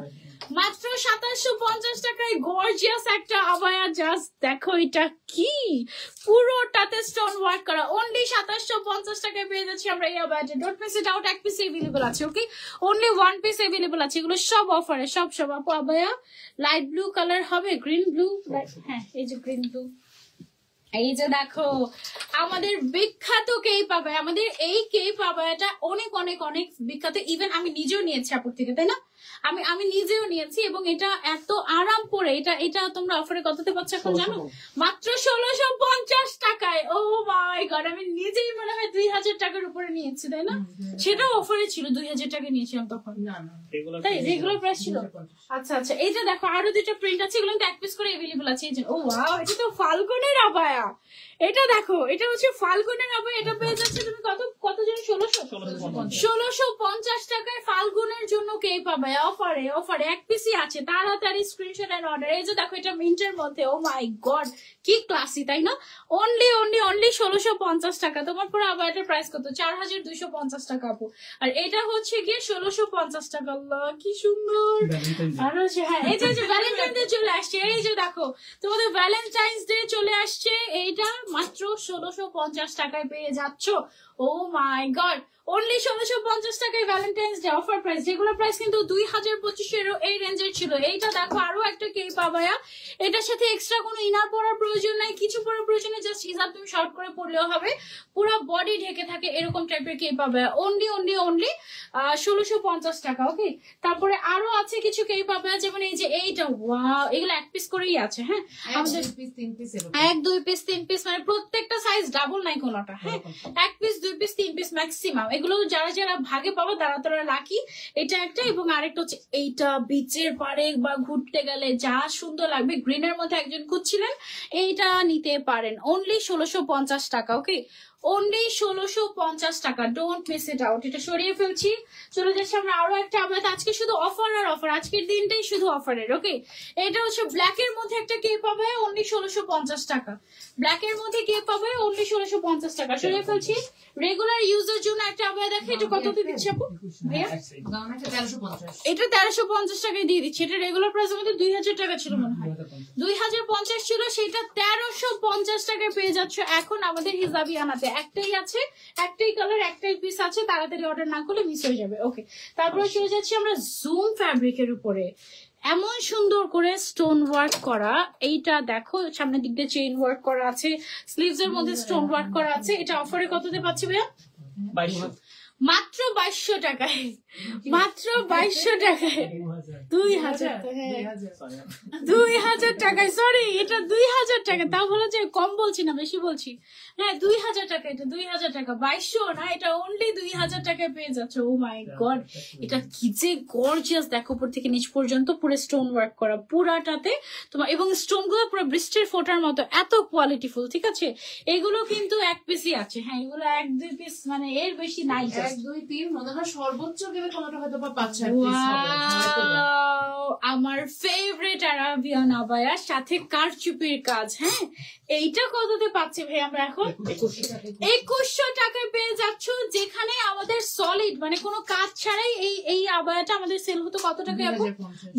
মাত্র 2750 টাকায় গর্জিয়াস একটা আবায়া। জাস্ট দেখো এটা কি, পুরোটাতে স্টোন ওয়ার্ক করা, অনলি 2750 টাকায় পেয়ে যাচ্ছি আমরা এই আবায়াটা। Don't miss it out, 1 piece available আছে। ওকে, অনলি 1 পিস अवेलेबल আছে। এগুলো সব অফারে, সব আপু আবায়া লাইট ব্লু কালার হবে, গ্রিন ব্লু, হ্যাঁ এই যে গ্রিন ব্লু। এই যে দেখো আমাদের বিখ্যাত কেপ আবায়া, আমাদের এই কেপ আবায়াটা অনেক অনেক অনেক বিখ্যাত। ইভেন আমি নিজেও নিয়েছি আপুর থেকে, তাই না? আমি নিজেও নিয়েছি এবং এটা এত আরাম করে। এটা তোমরা অফারে কততে পাচ্ছ এখন জানো? মাত্র 1650 টাকায়। ও মাই গড, আমি নিজেই মনে হয় 2000 টাকার উপরে নিয়েছি, তাই না? সেটাও অফারে ছিল, 2000 টাকা নিয়েছিলাম তখন। তাই রেগুলার প্রাইস ছিল। আচ্ছা আচ্ছা, এই যে দেখো আরো 2টা প্রিন্ট আছে, এগুলো 1 পিস করে अवेलेबल আছে। এই যে ও ওয়াও, এটা তো ফাল্গুনের আবায়া। এটা দেখো, এটা হচ্ছে ফাল্গুনের আবায়া। এটা পেয়ে যাচ্ছে তুমি কত জন? 1650 টাকায় ফাল্গুনের জন্য কেপ আবায়া অফারে। 1 পিসই আছে, তাড়াতাড়ি স্ক্রিনশট এন্ড অর্ডার। এই যে দেখো এটা মিন্টের মধ্যে, ও মাই গড কি ক্লাসি, তাই না? অনলি 1650 টাকা। তোমার পুরো আবায়াটার প্রাইস কত? 4250 টাকা আপু। আর এটা হচ্ছে গিয়ে 1650 টাকা। আল্লাহ কি সুন্দর। আর হচ্ছে হ্যাঁ, এই যে ভ্যালেন্টাইন ডে চলে আসছে, এই যে দেখো তোমাদের ভ্যালেন্টাইন্স ডে চলে আসছে, এইটা মাত্র 1650 টাকায় পেয়ে যাচ্ছ। ও মাই গড, অনলি 1650 টাকায় ভ্যালেন্টাইন্স ডে অফার প্রাইস, যেগুলো প্রাইস কিন্তু 2025 এই রেঞ্জের ছিল। এইটা দেখো আরো একটা কেপ আবায়া, এটার সাথে এক্সট্রা কোনো ইনার পরার প্রয়োজন নাই, কিছু পরার প্রয়োজন নেই, জাস্ট হিজাব তুমি শর্ট করে পরলেও হবে, পুরো বডি ঢেকে থাকে এরকম টাইপের কেপ আবায়া। অনলি 1650 টাকা। ওকে, তারপরে আরো আছে কিছু কেপ আবায়া, যেমন এই যে এইটা, ওয়াও, এগুলো 1 পিস করেই আছে। হ্যাঁ, আমাদের 1 2 পিস 3 পিস, মানে প্রত্যেকটা সাইজ ডাবল নাই কোনোটা। হ্যাঁ, 1 পিস 2 পিস 3 পিস ম্যাক্সিমাম। এগুলো যারা যারা ভাগে পাবো তারা তারা লাকি। এটা একটা, এবং আরেকটা হচ্ছে এইটা, বিচের পাড়ে বা ঘুরতে গেলে যা সুন্দর লাগবে। গ্রিনের মধ্যে একজন খুঁজছিলেন, এইটা নিতে পারেন। অনলি 1650 টাকা। ওকে, অনলি 1650 টাকা। Don't miss it out. এটা সরিয়ে ফেলছি, চলে যাচ্ছে আমরা আরো একটা আবায়া। আজকে শুধু অফার আর অফার, আজকের দিনটাই শুধু অফারের। ওকে, এটা হচ্ছে ব্ল্যাক এর মধ্যে একটা কেপ আবায়া, অনলি 1650 টাকা। ব্ল্যাক এর মধ্যে কেপ আবায়া, অনলি 1650 টাকা। সরিয়ে ফেলছি। রেগুলার ইউজের জন্য একটা আবায়া দেখে, এটা কততে দিচ্ছে আপু? ভাইয়া এটা 1350 টাকায় দিয়ে দিচ্ছি। এটা রেগুলার প্রাইস আমাদের 2000 টাকা ছিল মনে হয়, 2050 ছিল, সেটা 1350 টাকায় পেয়ে যাচ্ছ এখন আমাদের হিজাবি আনাতে। একটাই আছে, একটাই কালার, একটাই পিস আছে, তাড়াতাড়ি অর্ডার না করলে মিস হয়ে যাবে। ওকে, তারপরে চলে যাচ্ছি আমরা জুম ফ্যাব্রিকের উপরে। এমন সুন্দর করে স্টোন ওয়ার্ক করা, এইটা দেখো সামনের দিক দিয়ে চেইন ওয়ার্ক করা আছে, স্লিভস এর মধ্যে স্টোন ওয়ার্ক করা আছে। এটা অফারে কততে পাচ্ছি ভাইয়া? মাত্র 2200 টাকায়। মাত্র 2200 টাকায়, 2000 টাকায়। সরি, এটা 2000 টাকা। তাও বলা যায় কম বলছি না, বেশি বলছি। হ্যাঁ 2000 টাকা, এটা 2000 টাকা, 2200 না, এটা অনলি 2000 টাকায় পেয়ে যাচ্ছে। ও মাই গড, এটা কি যে গর্জিয়াস দেখো, উপর থেকে নিচ পর্যন্ত পুরো স্টোন ওয়ার্ক করা পুরাটাতে তোমার, এবং স্টোন গুলো পুরো বৃষ্টির ফোটার মতো, এত কোয়ালিটিফুল। ঠিক আছে, এগুলো কিন্তু 1 পিসই আছে। হ্যাঁ, এগুলো 1 2 পিস, মানে এর বেশি নাই। 1 2 3 মনে হয় সর্বোচ্চ গেলে কোনটা হয়তো বা 5 6 পিস হবে। ওয়াও, আমার ফেভারিট আরাবিয়ান আবায়া, সাথে কারচুপির কাজ। হ্যাঁ, এইটা কততে পাচ্ছি ভাই আমরা এখন? 2100 টাকায় পেয়ে যাচ্ছ, যেখানে আমাদের সলিড মানে কোনো কাজ ছাড়াই এই আবায়াটা আমাদের সেল হতো কত টাকা এখন?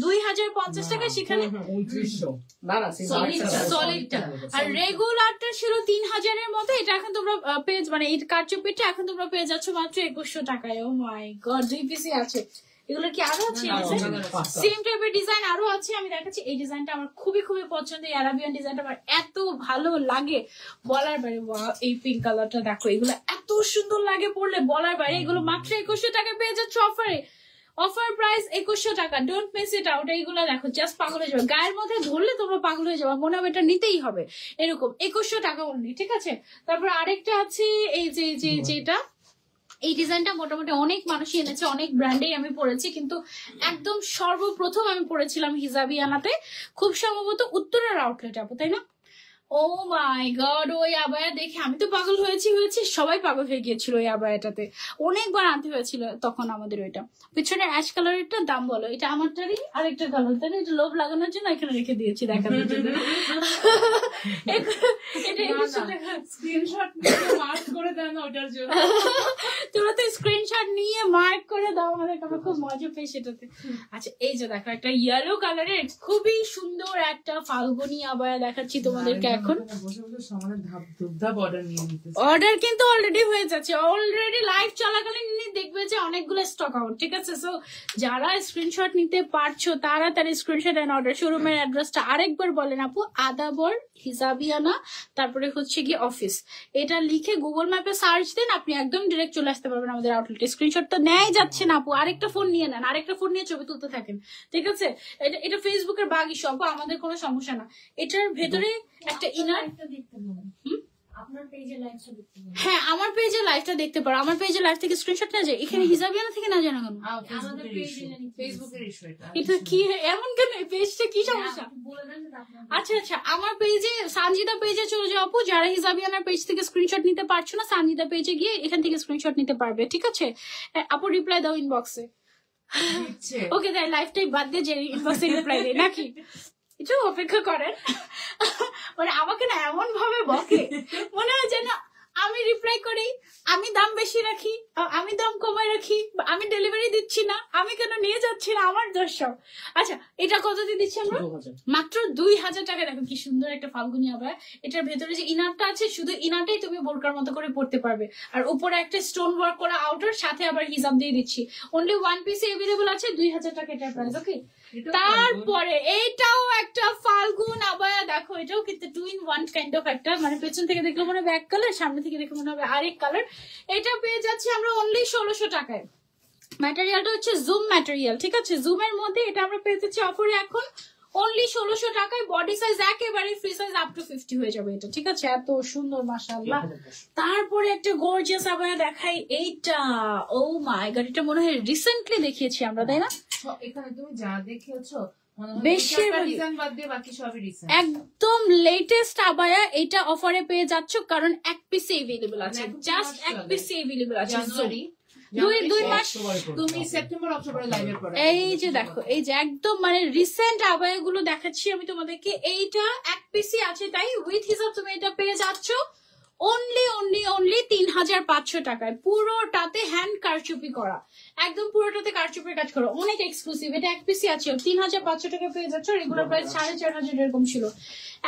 2050 টাকা। সেখানে 2900 না না সলিডটা আর রেগুলারটা ছিল 3000 এর মতো। এটা এখন তোমরা পেজ মানে এই কারচুপিটা এখন তোমরা পেয়ে যাচ্ছ মাত্র 2100 টাকায়। ও মাই গড, 2 পিসই আছে। এগুলো কি আরো আছে? সেম টাইপের ডিজাইন আরো আছে, আমি দেখাচ্ছি। এই ডিজাইনটা আমার খুবই খুবই পছন্দ, এই আরাবিয়ান ডিজাইনটা আমার এত ভালো লাগে বলার বাইরে। এই পিঙ্ক কালারটা দেখো, এগুলো এত সুন্দর লাগে পরলে বলার বাইরে। এগুলো মাত্র 2100 টাকায় পেয়ে যাচ্ছ অফারে। অফার প্রাইস 2100 টাকা, ডোন্ট মিস ইট আউট। এইগুলো দেখো, জাস্ট পাগল হয়ে যাবে, গায়ের মধ্যে ধরলে তোমরা পাগল হয়ে যাবে, মনে হবে এটা নিতেই হবে এরকম। 2100 টাকা অনলি, ঠিক আছে। তারপর আরেকটা আছে এই যে যেটা, এই ডিজাইনটা মোটামুটি অনেক মানুষই এনেছে, অনেক ব্র্যান্ডেই আমি পড়েছি, কিন্তু একদম সর্বপ্রথম আমি পড়েছিলাম হিজাবিয়ানাতে, খুব সম্ভবত উত্তরার আউটলেট আপু, তাই না? ও মাই গড, ওই আবায়া দেখে আমি তো পাগল হয়েছি, সবাই পাগল হয়ে গিয়েছিল ওই আবায়াটাতে। অনেকবার আনতে হয়েছিল তখন আমাদের। ওইটা পিছনে অ্যাশ কালারেরটা দাম বলো? এটা আমারটারই আরেকটা কালার, তাই না? এটা লোভ লাগানোর জন্য এখানে রেখে দিয়েছি দেখানোর জন্য। স্ক্রিনশট মার্ক করে দেন ওটার জন্য। তোমরা তো স্ক্রিনশট নিয়ে মার্ক করে দাও আমাদেরকে, আমরা খুব মজা পাই সেটাতে। আচ্ছা, এই যে দেখো, একটা ইয়েলো কালারের খুবই সুন্দর একটা ফাল্গুনি আবায়া দেখাচ্ছি তোমাদেরকে এখন। অর্ডার কিন্তু অলরেডি হয়ে যাচ্ছে, অলরেডি লাইভ চলাকালীন দেখবে যে অনেকগুলো স্টক আউট, ঠিক আছে। সো যারা স্ক্রিনশট নিতে পারছো তাড়াতাড়ি স্ক্রিনশট এন্ড অর্ডার। শোরুমের অ্যাড্রেসটা আরেকবার বলেন আপু? আদাবর হিজাবিয়ানা, তারপরে হচ্ছে কি অফিস, এটা লিখে গুগল ম্যাপে সার্চ দেন, আপনি একদম ডিরেক্ট চলে আসতে পারবেন আমাদের আউটলেটে। স্ক্রিনশট তো নেয় যাচ্ছে না আপু, আরেকটা ফোন নিয়ে নেন, আরেকটা ফোন নিয়ে ছবি তুলতে থাকেন, ঠিক আছে। এটা ফেসবুকের বাগ ইস্যু আপু, আমাদের কোনো সমস্যা না। এটার ভেতরে একটা ইনার, আপনার পেজে লাইভটা দেখতে পাবেন। হ্যাঁ আমার পেজে লাইভটা দেখতে পারো। আমার পেজে লাইভ থেকে স্ক্রিনশট না যায়, এখানে হিজাবিয়ানা থেকে না জানা কেন? আমাদের পেজে ফেসবুকের ইস্যু এটা। এটা কি এমন কেন? পেজটা কি সমস্যা? বলে দেন যে আপনার আচ্ছা, আমার পেজে সানজিদা পেজে চলে যাও আপু। যারা হিজাবিয়ানার পেজ থেকে স্ক্রিনশট নিতে পারছো না, সানজিদা পেজে গিয়ে এখান থেকে স্ক্রিনশট নিতে পারবে, ঠিক আছে। আপু রিপ্লাই দাও ইনবক্সে। দিচ্ছে। ওকে, তাই লাইভটাই বাদ দিয়ে যে ইনবক্সে রিপ্লাই দেয় নাকি? একটু অপেক্ষা করেন। মানে আমাকে না এমন ভাবে বকে, মনে হয় যেন আমি রিপ্লাই করি, আমি দাম বেশি রাখি, আমি দাম কমাই রাখি, আমি ডেলিভারি দিচ্ছি না, আমি কেন নিয়ে যাচ্ছি না, আমার দোষ সব। আচ্ছা, এটা কত দিয়ে দিচ্ছি আমরা? 2000 মাত্র 2000 টাকা। দেখো কি সুন্দর একটা ফাল্গুনি আবায়া। এটার ভেতরে যে ইনারটা আছে, শুধু ইনারটাই তুমি বোরকার মতো করে পড়তে পারবে, আর উপরে একটা স্টোন ওয়ার্ক করা আউটার, সাথে আবার হিজাব দিয়ে দিচ্ছি। অনলি 1 পিস এভেলেবল আছে, 2000 টাকা এটার প্রাইস, ওকে। তারপরে এইটাও একটা ফাল্গুন আবায়া, দেখো এটাও কিন্তু 2 in 1 কাইন্ড অফ একটা, মানে পেছন থেকে দেখলে মনে হবে এক কালার, সামনে থেকে দেখলে মনে হবে আরেক কালার। এটা পেয়ে যাচ্ছি আমরা অনলি 1600 টাকায়। ম্যাটেরিয়ালটা হচ্ছে জুম ম্যাটেরিয়াল, ঠিক আছে। জুমের মধ্যে এটা আমরা পেয়ে যাচ্ছি অফারে এখন অনলি 1600 টাকায়। বডি সাইজ একেবারে ফ্রি সাইজ আপ টু 50 হয়ে যাবে এটা, ঠিক আছে। এত সুন্দর মাশাআল্লাহ। তারপরে একটা গর্জিয়াস আবায়া দেখাই, এইটা ও মাই গড, এটা মনে হয় রিসেন্টলি দেখিয়েছি আমরা, তাই না? এখানে তুমি যা দেখেছো বেশিরভাগ ডিজাইন বাদ দিয়ে বাকি সবই ডিজাইন। একদম লেটেস্ট আবায়া, এটা অফারে পেয়ে যাচ্ছ, কারণ এক পিস এভেলেবল আছে, জাস্ট এক পিস এভেলেবল আছে। জানুয়ারি দুই মাস তুমি সেপ্টেম্বর অক্টোবরে লাইভে পড়ো। এই যে দেখো, এই যে একদম মানে রিসেন্ট আবায়া গুলো দেখাচ্ছি আমি তোমাদেরকে। এইটা এক পিসই আছে, তাই উইথ হিসাব তুমি এটা পেয়ে যাচ্ছ অনলি 3500 টাকায়। পুরোটাতে হ্যান্ড কারচুপি করা, একদম পুরোটাতে কারচুপির কাজ করা, অনেক এক্সক্লুসিভ। এটা এক পিসই আছে, 3500 টাকা পেয়ে যাচ্ছ। রেগুলার প্রাইস 4500 এরকম ছিল।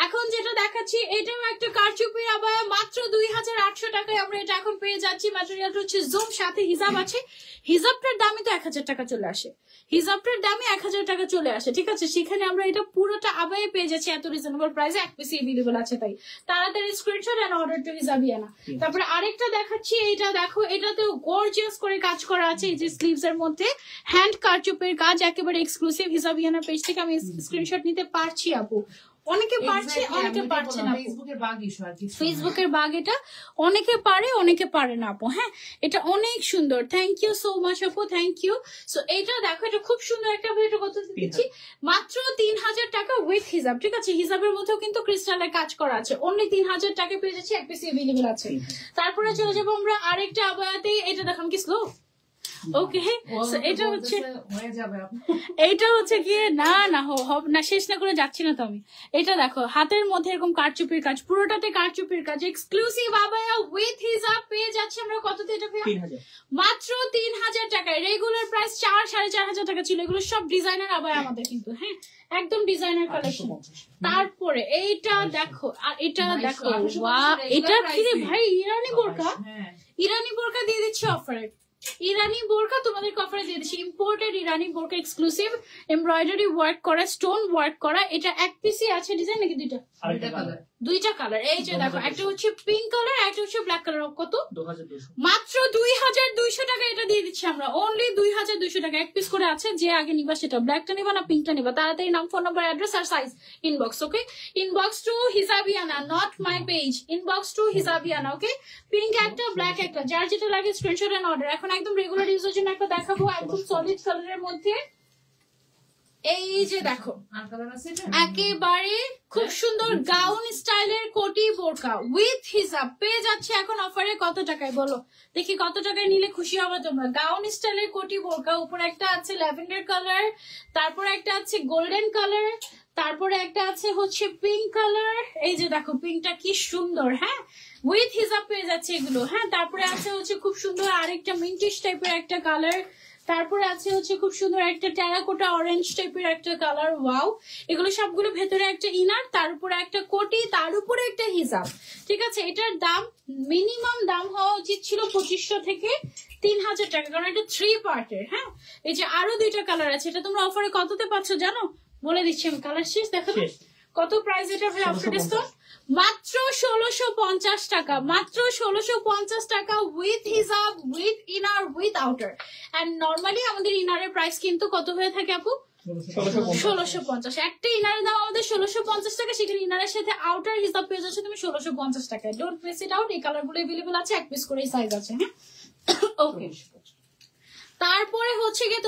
এখন যেটা দেখাচ্ছি এটাও একটা কারচুপি আবায়া, মাত্র 2800 টাকায় আমরা এটা এখন পেয়ে যাচ্ছি। ম্যাটেরিয়ালটা হচ্ছে জুম, সাথে হিজাব আছে। হিজাবটার দামই তো 1000 টাকা চলে আসে, হিজাবটার দামই 1000 টাকা চলে আসে, ঠিক আছে। সেখানে আমরা এটা পুরোটা আবায়া পেয়ে যাচ্ছি এত রিজনেবল প্রাইসে, এক পিস এভেলেবল আছে। তাই তাড়াতাড়ি স্ক্রিনশট এন্ড অর্ডার টু হিজাবিয়ানা। তারপরে আরেকটা দেখাচ্ছি, এটা দেখো, এটাতেও গর্জিয়াস করে কাজ করা আছে। এই যে স্লিভস এর মধ্যে হ্যান্ড কারচুপের কাজ, একেবারে এক্সক্লুসিভ। হিজাবিয়ানার পেজ থেকে আমি স্ক্রিনশট নিতে পারছি আপু, অনেকে পারছে অনেকে পারছে না। ফেসবুকের বাগ ইস্যু আর কি, ফেসবুকের বাগ, এটা অনেকে পারে অনেকে পারে না আপু। হ্যাঁ, এটা অনেক সুন্দর, থ্যাংক ইউ সো মাচ আপু, থ্যাংক ইউ। সো এটা দেখো, এটা খুব সুন্দর একটা, এটা কত দিচ্ছি? মাত্র 3000 টাকা উইথ হিজাব, ঠিক আছে। হিজাবের মধ্যেও কিন্তু ক্রিস্টালের কাজ করা আছে, অনলি 3000 টাকা পেয়ে যাচ্ছি, এক পিস এভেলেবল আছে। তারপরে চলে যাবো আমরা আরেকটা আবায়াতে। এটা দেখাম কি স্লো, ওকে, এটা হচ্ছে হয়ে যাবে আপু। এইটা হচ্ছে গিয়ে না না না, শেষ না করে যাচ্ছি না তো আমি। এটা দেখো হাতের মধ্যে এরকম কারচুপির কাজ, পুরোটাতে কারচুপির কাজ, এক্সক্লুসিভ আবায়া উইথ হিজাব পেয়ে যাচ্ছে আমরা কততে এটা পেয়ে? 3000 মাত্র 3000 টাকায়। রেগুলার প্রাইস 4-4.5 টাকা ছিল। এগুলো সব ডিজাইনার আবায়া আমাদের কিন্তু, হ্যাঁ একদম ডিজাইনার কালেকশন। 850 তারপরে এইটা দেখো, আর এটা দেখো, 2200 ওয়াও, এটা কি রে price ভাই? ইরানি বোরকা, হ্যাঁ ইরানি বোরকা দিয়ে দিচ্ছি অফারে। ইরানি বোরকা তোমাদের অফারে দিয়ে দিচ্ছি, ইম্পোর্টেড ইরানি বোরকা, এক্সক্লুসিভ এমব্রয়ডারি ওয়ার্ক করা, স্টোন ওয়ার্ক করা। এটা এক পিসই আছে ডিজাইন নাকি দুইটা? আরেকটা দুইটা কালার কালার। দুইটা কালার। এই যে দেখো, একটা হচ্ছে পিঙ্ক কালার, একটা হচ্ছে ব্ল্যাক কালার। কত? 2200 মাত্র 2200 টাকা এটা দিয়ে দিচ্ছি আমরা, অনলি 2200 টাকা। এক পিস করে আছে, যে আগে নিবা সেটা, ব্ল্যাকটা নিবা না পিঙ্কটা নিবা, তাড়াতাড়ি নাম, ফোন নাম্বার, অ্যাড্রেস আর size inbox. Okay, inbox to Hijabiana, not my page, inbox to Hijabiana. Okay, pink একটা, ব্ল্যাক একটা, যার যেটা লাগে স্ক্রিনশট এন্ড অর্ডার। এখন একদম রেগুলার ইউজের জন্য একটা দেখাবো, একদম সলিড কালারের মধ্যে। এই যে দেখো, আর কালার আছে এটা? একেবারে খুব সুন্দর গাউন স্টাইলের কোটি বোরকা উইথ হিজাব পেয়ে যাচ্ছে এখন অফারে। কত টাকায় বলো দেখি, কত টাকায় নিলে খুশি হবে তোমরা? গাউন স্টাইলের কোটি বোরকা, উপরে একটা আছে ল্যাভেন্ডার কালার, তারপরে একটা আছে গোল্ডেন কালার, তারপরে একটা আছে হচ্ছে পিঙ্ক কালার। এই যে দেখো পিঙ্কটা কি সুন্দর, হ্যাঁ উইথ হিজাব পেয়ে যাচ্ছে এগুলো, হ্যাঁ। তারপরে আছে হচ্ছে খুব সুন্দর আরেকটা মিন্টিশ টাইপের একটা কালার, তারপরে আছে হচ্ছে খুব সুন্দর একটা টেরাকোটা অরেঞ্জ টাইপের একটা কালার। ওয়াও, এগুলো সবগুলো ভেতরে একটা ইনার, তার উপরে একটা কোটি, তার উপরে একটা হিজাব। ঠিক আছে, এটার দাম মিনিমাম দাম হওয়া উচিত ছিল 2500 থেকে 3000 টাকা, কারণ এটা 3 পার্টের। হ্যাঁ, এই যে আরো দুইটা কালার আছে, এটা তোমরা অফারে কততে পাচ্ছ জানো? বলে দিচ্ছি আমি, কালার শেষ দেখো তো। শেষ। কত প্রাইস এটা ভাই অফার 1650 ডিসকাউন্ট? মাত্র 1650 টাকা, মাত্র 1650 টাকা উইথ হিজাব, with inner, with outer. And normally আমাদের ইনারের প্রাইস কিন্তু কত হয়ে থাকে আপু? 1650। একটা ইনারের দাম আমাদের 1650 টাকা, সেখানে ইনারের সাথে আউটার হিসাব পেয়ে যাচ্ছে তুমি 1650 টাকায়। Don't miss it out. এই কালার গুলো এভেলেবল আছে, এক পিস করে সাইজ আছে, হ্যাঁ ওকে। তারপরে হচ্ছে গিয়ে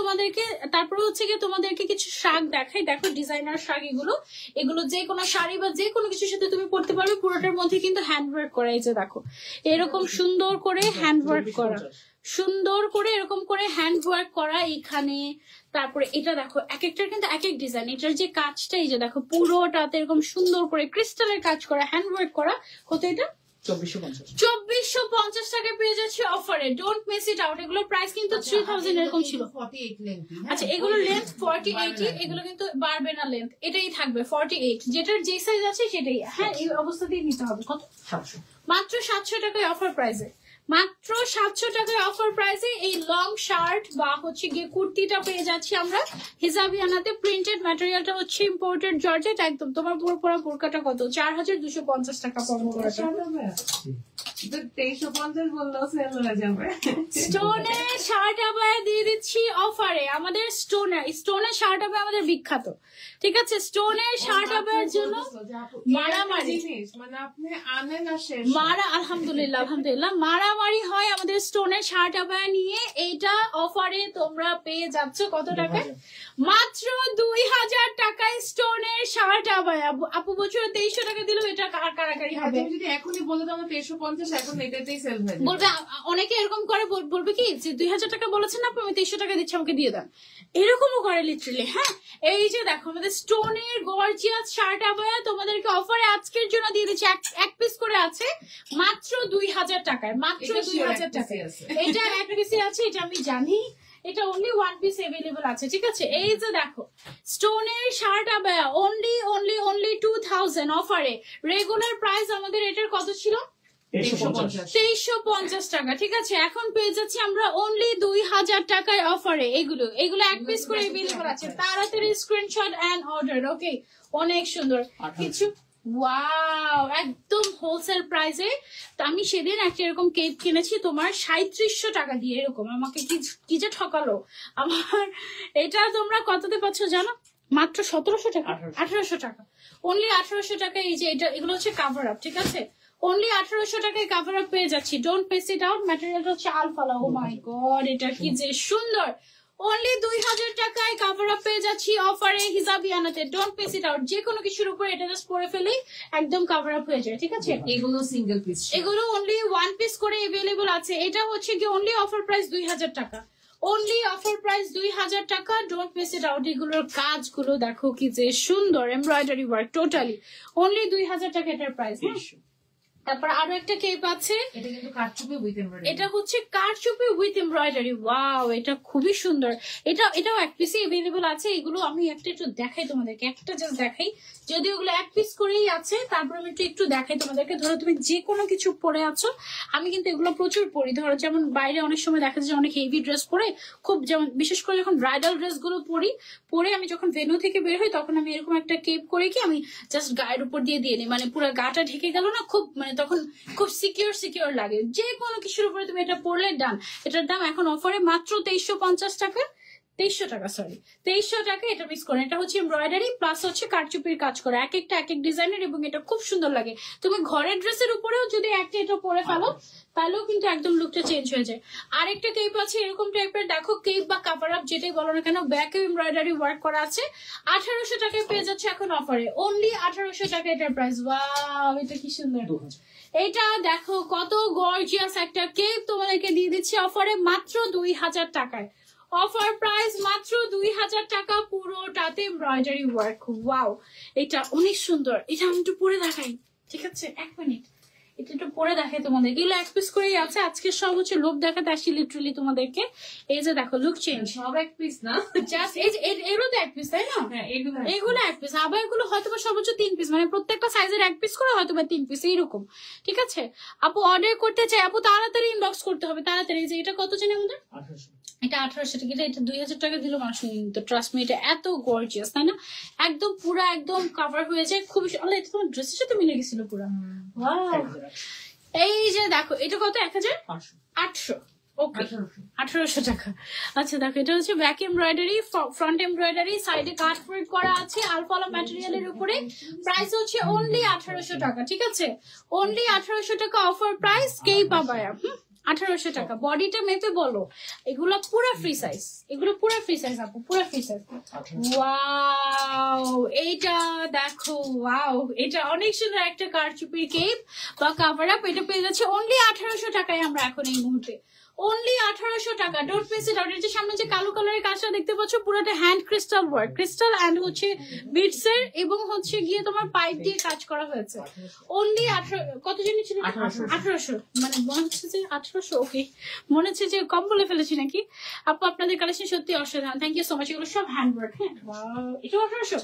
তোমাদেরকে কিছু শাক দেখাই। দেখো ডিজাইনার শাক, এগুলো যে কোনো শাড়ি বা যে কোনো কিছুর সাথে তুমি পড়তে পারবে। পুরোটার মধ্যে কিন্তু হ্যান্ড ওয়ার্ক করা, এই যে দেখো এরকম সুন্দর করে হ্যান্ড ওয়ার্ক করা, সুন্দর করে এরকম করে হ্যান্ড ওয়ার্ক করা এখানে। তারপরে এটা দেখো, এক একটার কিন্তু এক এক ডিজাইন। এটার যে কাজটা, এই যে দেখো পুরোটাতে এরকম সুন্দর করে ক্রিস্টালের কাজ করা, হ্যান্ড ওয়ার্ক করা। কত এটা? 2450 টাকায় পেয়ে যাচ্ছে অফারে। Don't miss it out. এগুলোর প্রাইস কিন্তু 3000 এরকম ছিল। 48 লেন্থ। আচ্ছা, এগুলো লেন্থ 40-80, এগুলো কিন্তু বাড়বে না, লেন্থ এটাই থাকবে 48, যেটার যে সাইজ আছে সেটাই। হ্যাঁ, এই অবস্থাতেই নিতে হবে। কত? 700 মাত্র 700 টাকায় অফার প্রাইসে, মাত্র 700 টাকায় অফার প্রাইসে এই লং শার্ট বা হচ্ছে গিয়ে কুর্তিটা পেয়ে যাচ্ছি আমরা হিজাবিয়ানাতে। প্রিন্টেড ম্যাটেরিয়ালটা হচ্ছে ইম্পোর্টেড জর্জেট একদম। তোমার পুরো পুরো বোরকাটা কত? 4250 টাকা পড়বে পুরোটা। 2350 বললেও সেল হয়ে যাবে। স্টোনের শার্ট আবায়া দিয়ে দিচ্ছি অফারে। আমাদের স্টোনের শার্ট আবায়া আমাদের বিখ্যাত, ঠিক আছে। স্টোনের শার্ট আবায়ার জন্য মারামারি, জিনিস মানে আপনি আনেন আর শেষ। আলহামদুলিল্লাহ মারামারি হয় আমাদের স্টোনের শার্ট আবায়া নিয়ে। এইটা অফারে তোমরা পেয়ে যাচ্ছ কত টাকায়? মাত্র 2000 টাকায় স্টোনের শার্ট আবায়া। আপু বছর 2300 টাকা দিলেও এটা কারাকারি হবে। তুমি যদি এখনই বলে দাও 2350, এখন এটাতেই সেল হয়ে যাবে। বলবে অনেকে এরকম করে, বলবে কি যে 2000 টাকা বলেছেন না, আমি 2300 টাকা দিচ্ছি, আমাকে দিয়ে দেন। এরকমও করে লিটারালি। হ্যাঁ, এই যে দেখো আমাদের স্টোনের গর্জিয়াস শার্ট আবায়া তোমাদেরকে অফারে আজকের জন্য দিয়ে দিচ্ছি। এক পিস করে আছে মাত্র 2000 টাকায়, মাত্র 2000 টাকায়। এটা এক পিসে আছে, এটা আমি জানি। এটা অনলি ওয়ান পিস এভেলেবল আছে, ঠিক আছে। এই যে দেখো স্টোনের শার্ট আবায়া অনলি 2000 অফারে। রেগুলার প্রাইস আমাদের এটার কত ছিল? 2350 টাকা, ঠিক আছে। এখন পেয়ে যাচ্ছি আমরা অনলি 2000 টাকায় অফারে। এগুলো এক পিস করে এভেলেবল আছে, তাড়াতাড়ি স্ক্রিনশট এন্ড অর্ডার। ওকে, অনেক সুন্দর কিছু। ওয়াও, একদম হোলসেল প্রাইসে। তো আমি সেদিন একটা এরকম কেক কিনেছি তোমার 3700 টাকা দিয়ে। এরকম আমাকে কি যে ঠকালো আমার। এটা তোমরা কততে পাচ্ছ জানো? মাত্র 1700 টাকা, 1800 টাকা, অনলি 1800 টাকা। এই যে এগুলো হচ্ছে কাভার আপ, ঠিক আছে। অনলি 1800 টাকায় কাভার আপ পেয়ে যাচ্ছি। Don't miss it out. ম্যাটেরিয়ালটা হচ্ছে আলফালা। ও মাই গড, এটা কি যে সুন্দর। অনলি 2000 টাকায় কাভার আপ পেয়ে যাচ্ছি অফারে হিজাবিয়ানাতে। Don't miss it out. যে কোনো কিছুর উপর এটা জাস্ট পরে ফেলেই একদম কাভার আপ হয়ে যায়, ঠিক আছে। এগুলো সিঙ্গেল পিস, এগুলো অনলি ওয়ান পিস করে এভেলেবল আছে। এটা হচ্ছে কি অনলি অফার প্রাইস 2000 টাকা, অনলি অফার প্রাইস 2000 টাকা। Don't miss it out. এগুলোর কাজগুলো দেখো কি যে সুন্দর, এমব্রয়ডারি ওয়ার্ক টোটালি। অনলি 2000 টাকা এটার প্রাইস। 2300 তারপর আরো একটা কেপ আছে, এটা কিন্তু কারচুপি উইথ এমব্রয়ডারি। এটা হচ্ছে কারচুপি উইথ এমব্রয়ডারি। ওয়াও, এটা খুবই সুন্দর। এটাও এক পিসে अवेलेबल আছে। এগুলো আমি একটা একটু দেখাই তোমাদেরকে, একটা জাস্ট দেখাই, যদি ওগুলো এক পিস করেই আছে। তারপর আমি একটু দেখাই তোমাদেরকে। ধরো তুমি যে কোনো কিছু পরে আছো, আমি কিন্তু এগুলো প্রচুর পরি। ধরো যেমন বাইরে অনেক সময় দেখা যায় অনেক হেভি ড্রেস পরে, খুব যেমন বিশেষ করে যখন ব্রাইডাল ড্রেস গুলো পরে আমি যখন ভেন্যু থেকে বের হই, তখন আমি এরকম একটা কেপ করে কি আমি জাস্ট গায়ের উপর দিয়ে নিই, মানে পুরো গাটা ঢেকে গেল না, খুব মানে তখন খুব সিকিউর লাগে। যে কোনো কিছুর উপরে তুমি এটা পরলে ডান। এটার দাম এখন অফারে মাত্র 2350 টাকা। 2300 টাকা, সরি 2300 টাকা। এটা মিস করে, এটা হচ্ছে এমব্রয়ডারি প্লাস হচ্ছে কারচুপির কাজ করা, এক একটা এক এক ডিজাইনের, এবং এটা খুব সুন্দর লাগে। তুমি ঘরের ড্রেসের উপরেও যদি একটা এটা পরে ফেলো, তাহলেও কিন্তু একদম লুকটা চেঞ্জ হয়ে যায়। আরেকটা কেপ আছে এরকম টাইপের, দেখো কেপ বা কাভার আপ যেটাই বলো না কেন, ব্যাকে এমব্রয়ডারি ওয়ার্ক করা আছে। 1800 টাকায় পেয়ে যাচ্ছে এখন অফারে, অনলি 1800 টাকা এটার প্রাইস। ওয়াও, এটা কি সুন্দর। 2000 এটা দেখো কত গর্জিয়াস একটা কেপ তোমাদেরকে দিয়ে দিচ্ছি অফারে মাত্র 2000 টাকায়। অফার প্রাইস মাত্র 2000 টাকা, পুরোটাতে এমব্রয়ডারি ওয়ার্ক। ওয়াও, এটা অনেক সুন্দর। এটা আমি একটু পরে দেখাই, ঠিক আছে? 1 মিনিট, এটা একটু পরে দেখাই তোমাদের। এগুলো এক পিস করেই আছে। আজকে সব হচ্ছে লুক দেখাতে আসি লিটারালি তোমাদেরকে। এই যে দেখো লুক চেঞ্জ, সব এক পিস না, জাস্ট এই যে এগুলো তো এক পিস, তাই না? হ্যাঁ এগুলো এগুলো এক পিস, আবার এগুলো হয়তো বা সর্বোচ্চ 3 পিস, মানে প্রত্যেকটা সাইজের এক পিস করে হয়তো বা 3 পিস এইরকম, ঠিক আছে? আপু অর্ডার করতে চাই, আপু তাড়াতাড়ি ইনবক্স করতে হবে, তাড়াতাড়ি। যে এটা কত জানি আমাদের, 1800 এটা 1800 টাকা। এটা 2000 টাকা দিল মানুষ নিয়ে নিত, ট্রাস্ট মি। এটা এত গর্জিয়াস, তাই না? একদম পুরা একদম কাভার হয়ে যায়, খুবই আল্লাহ, এটা তোমার ড্রেসের সাথে মিলে গেছিল পুরা। ওয়াও, 1800 এই যে দেখো এটা কত, 1800। ওকে, 1800 টাকা। আচ্ছা দেখো, এটা হচ্ছে ব্যাক এমব্রয়ডারি, ফ্রন্ট এমব্রয়ডারি, সাইডে কাট ওয়ার্ক করা আছে আলফালা ম্যাটেরিয়ালের উপরে। প্রাইস হচ্ছে অনলি 1800 টাকা, ঠিক আছে? অনলি 1800 টাকা অফার প্রাইস। কেই পাবায়া 1800 টাকা। বডিটা মেপে বলো, এগুলো পুরো ফ্রি সাইজ, এগুলো পুরো ফ্রি সাইজ আপু, পুরো ফ্রি সাইজ। ওয়াও, এইটা দেখো, ওয়াও, এটা অনেক সুন্দর একটা কারচুপির কেপ বা কাভার আপ। এটা পেয়ে যাচ্ছে অনলি 1800 টাকায় আমরা এখন এই মুহূর্তে। অনলি 1800 টাকা। Don't miss it out. এর যে সামনে যে কালো কালারের কাজটা দেখতে পাচ্ছ, পুরোটা hand crystal work, crystal and হচ্ছে বিটস এর, এবং হচ্ছে গিয়ে তোমার পাইপ দিয়ে কাজ করা হয়েছে। অনলি 18, কত জানি ছিল? 1800, মানে মনে হচ্ছে যে 1800। ওকে, মনে হচ্ছে যে কম বলে ফেলেছি নাকি? আপু আপনাদের কালেকশন সত্যি অসাধারণ, থ্যাংক ইউ সো মাচ। এগুলো সব হ্যান্ড ওয়ার্ক। হ্যাঁ, এটা 1800।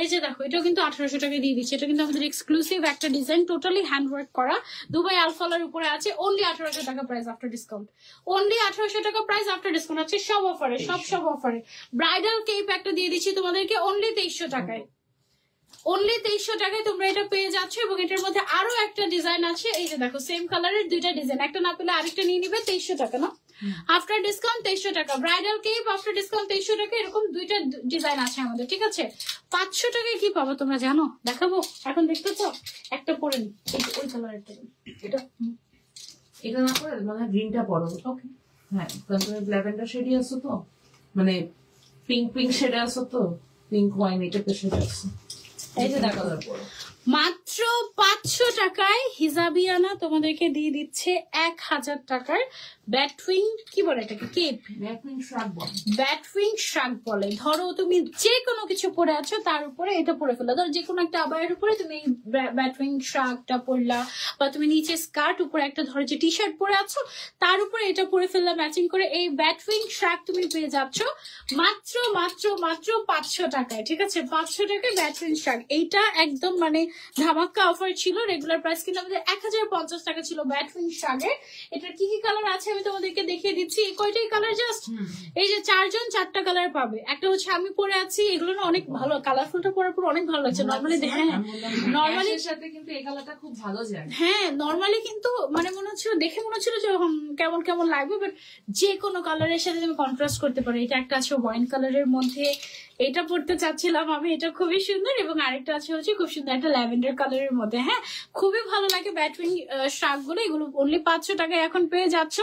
এই যে দেখো, এটাও কিন্তু 1800 টাকা দিয়ে দিচ্ছে। এটা কিন্তু আমাদের এক্সক্লুসিভ একটা ডিজাইন, টোটালি হ্যান্ড ওয়ার্ক করা, দুবাই আলফালার উপরে আছে। অনলি 1800 টাকা প্রাইস আফটার ডিসকাউন্ট। অনলি 1800 টাকা প্রাইস আফটার ডিসকাউন্ট আছে। সব অফারে, সব অফারে। ব্রাইডাল কেপ একটা দিয়ে দিচ্ছি তোমাদেরকে অনলি 2300 টাকায়। অনলি 2300 টাকায় তোমরা এটা পেয়ে যাচ্ছ। এবং এটার মধ্যে আরো একটা ডিজাইন আছে, এই যে দেখো সেম কালারের দুইটা ডিজাইন, একটা না পেলে আরেকটা নিয়ে নিবে। 2300 টাকা না, আফটার ডিসকাউন্ট 2300 টাকা। ব্রাইডাল কেপ আফটার ডিসকাউন্ট 2300 টাকা। এরকম দুইটা ডিজাইন আছে আমাদের, ঠিক আছে? 500 টাকায় কি পাবো তোমরা জানো? দেখাবো এখন, দেখতেছো? একটা পরে নি, ওই কালারেরটা। এটা এটা না করে মানে গ্রিনটা পরো। ওকে, হ্যাঁ, কারণ তুমি ল্যাভেন্ডার শেডে আছো তো, মানে পিঙ্ক শেডে আছো তো, পিঙ্ক ওয়াইন এটা শেডে আছে। এই যে দেখো, মাত্র 500 টাকায় হিজাবিয়ানা তোমাদেরকে দিয়ে দিচ্ছে 1000 টাকার ব্যাটউইং, কি বলে এটাকে, কেপ, ব্যাটউইং শ্রাগ বল, ব্যাটউইং শাক বলে। ধরো তুমি যে কোনো কিছু পরে আছো, তার উপরে এটা পরে ফেলা। ধরো যে কোনো একটা আবায়ের উপরে তুমি এই ব্যাটউইং শাকটা পরলা, বা তুমি নিচে স্কার্ট উপরে একটা ধরো যে টি শার্ট পরে আছো, তার উপরে এটা পরে ফেললা ম্যাচিং করে। এই ব্যাটউইং শাক তুমি পেয়ে যাচ্ছ মাত্র মাত্র মাত্র 500 টাকায়, ঠিক আছে? 500 টাকায় ব্যাটউইং শাক। এইটা একদম মানে ধামাক্কা অফার ছিল। রেগুলার প্রাইস কিন্তু আমাদের 1050 টাকা ছিল ব্যাটউইং শাকের। এটার কি কি কালার আছে আমি তোমাদেরকে দেখিয়ে দিচ্ছি। এই কয়টাই কালার জাস্ট, এই যে 4টা কালার পাবে। একটা হচ্ছে আমি পরে আছি, এগুলো না অনেক ভালো, কালারফুলটা পরার পর অনেক ভালো লাগছে নর্মালি। হ্যাঁ, নর্মালি সাথে কিন্তু এই কালারটা খুব ভালো যায়। হ্যাঁ, নর্মালি কিন্তু মানে মনে হচ্ছিল, দেখে মনে হচ্ছিল যে কেমন কেমন লাগবে, বাট যে কোনো কালারের সাথে তুমি কন্ট্রাস্ট করতে পারো। এটা একটা আছে ওয়াইন কালারের মধ্যে, এটা পড়তে চাচ্ছিলাম আমি, এটা খুবই সুন্দর। এবং আরেকটা আছে হচ্ছে খুব সুন্দর একটা ল্যাভেন্ডার কালারের মধ্যে। হ্যাঁ, খুবই ভালো লাগে ব্যাটউইং শার্ট গুলো। এগুলো অনলি 500 টাকায় এখন পেয়ে যাচ্ছ।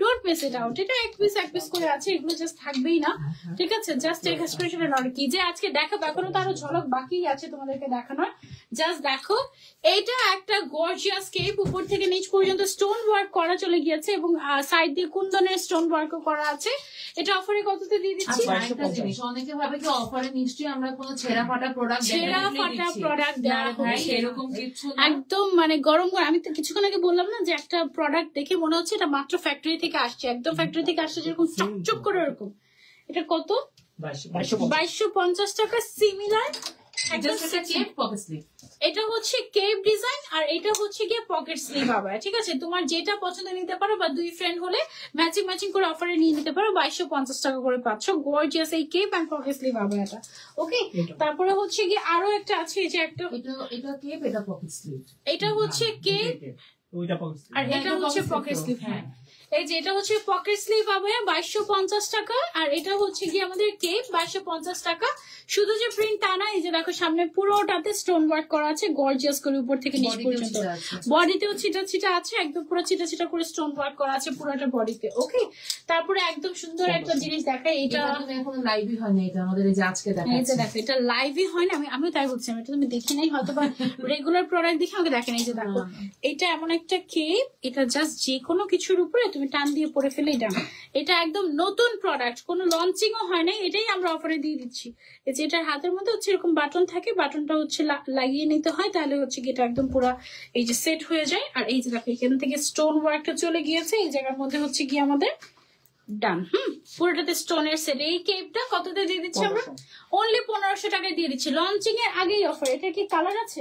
Don't miss it out. এটা এক পিস করে আছে, এগুলো জাস্ট থাকবেই না, ঠিক আছে? জাস্ট টেক স্ক্রিনশট আর কি যে আজকে দেখাবো, এখনো তো আরো ঝলক বাকি আছে তোমাদেরকে দেখানোর। জাস্ট দেখো, এটা একটা গর্জিয়াস কেপ, উপর থেকে নিচ পর্যন্ত স্টোন ওয়ার্ক করা চলে গিয়েছে এবং সাইড দিয়ে কুন্দনের স্টোন ওয়ার্ক করা আছে। এটা অফারে কততে দিয়ে দিচ্ছি? আচ্ছা, আরেকটা জিনিস, অনেকে ভাবে কি অফারে নিশ্চয়ই আমরা কোনো ছেঁড়া ফাটা প্রোডাক্ট দেওয়া হচ্ছে, এরকম কিছু না। একদম মানে গরম গরম। আমি তো কিছুক্ষণ আগে বললাম না যে একটা প্রোডাক্ট দেখে মনে হচ্ছে এটা মাত্র ফ্যাক্টরি থেকে আসছে, একদম ফ্যাক্টরি থেকে আসছে যেরকম চকচক করে এরকম। এটা কত? 2250 টাকা। সিমিলার এটা হচ্ছে কেপ ডিজাইন আর এটা হচ্ছে গিয়ে পকেট স্লিভ আবার, ঠিক আছে? তোমার যেটা পছন্দ নিতে পারো, বা দুই ফ্রেন্ড হলে ম্যাচিং করে অফারে নিয়ে নিতে পারো। 2250 টাকা করে পাচ্ছ গর্জিয়াস এই কেপ এন্ড পকেট স্লিভ আবার এটা। ওকে, তারপরে হচ্ছে গিয়ে আরো একটা আছে, এই যে একটা, এটা কেপ, এটা পকেট স্লিভ। এটা হচ্ছে কেপ আর এটা হচ্ছে পকেট স্লিভ। হ্যাঁ, এই যে এটা হচ্ছে পকেট স্লিভ হবে 2250 টাকা আর এটা হচ্ছে কি আমাদের কেপ 2250 টাকা। শুধু যে প্রিন্ট তা না, এই যে দেখো সামনে পুরোটাতে স্টোন ওয়ার্ক করা আছে গর্জিয়াস করে উপর থেকে নিচ পর্যন্ত। বডিতেও ছিটা আছে, একদম পুরো ছিটা করে স্টোন ওয়ার্ক করা আছে পুরোটা বডিতে। ওকে, তারপরে একদম সুন্দর একটা জিনিস দেখাই, এটা এখন লাইভই হয় না, এটা আমাদের এই যে আজকে দেখাচ্ছি। এই যে দেখো, এটা লাইভই হয় না, আমিও তাই বলছি, এটা তুমি দেখি নাই হয়তো, বা রেগুলার প্রোডাক্ট দেখে আমাকে দেখেন। এই যে দেখো, এটা এমন একটা কেপ, এটা জাস্ট যে কোনো কিছুর উপরে তুমি টান দিয়ে পরে ফেলে এটা একদম নতুন প্রোডাক্ট, কোনো লঞ্চিং ও হয় নাই, এটাই আমরা অফারে দিয়ে দিচ্ছি। এই যে এটার হাতের মধ্যে হচ্ছে এরকম বাটন থাকে, বাটনটা হচ্ছে লাগিয়ে নিতে হয়, তাহলে হচ্ছে কি এটা একদম পুরো এই যে সেট হয়ে যায়। আর এই যে দেখো এখান থেকে স্টোন ওয়ার্কটা চলে গিয়েছে, এই জায়গার মধ্যে হচ্ছে কি আমাদের ডান। পুরোটাতে স্টোনের সেট। এই কেপটা কততে দিয়ে দিচ্ছি আমরা? অনলি 1500 টাকায় দিয়ে দিচ্ছি, লঞ্চিং এর আগেই অফার। এটা কি কালার আছে?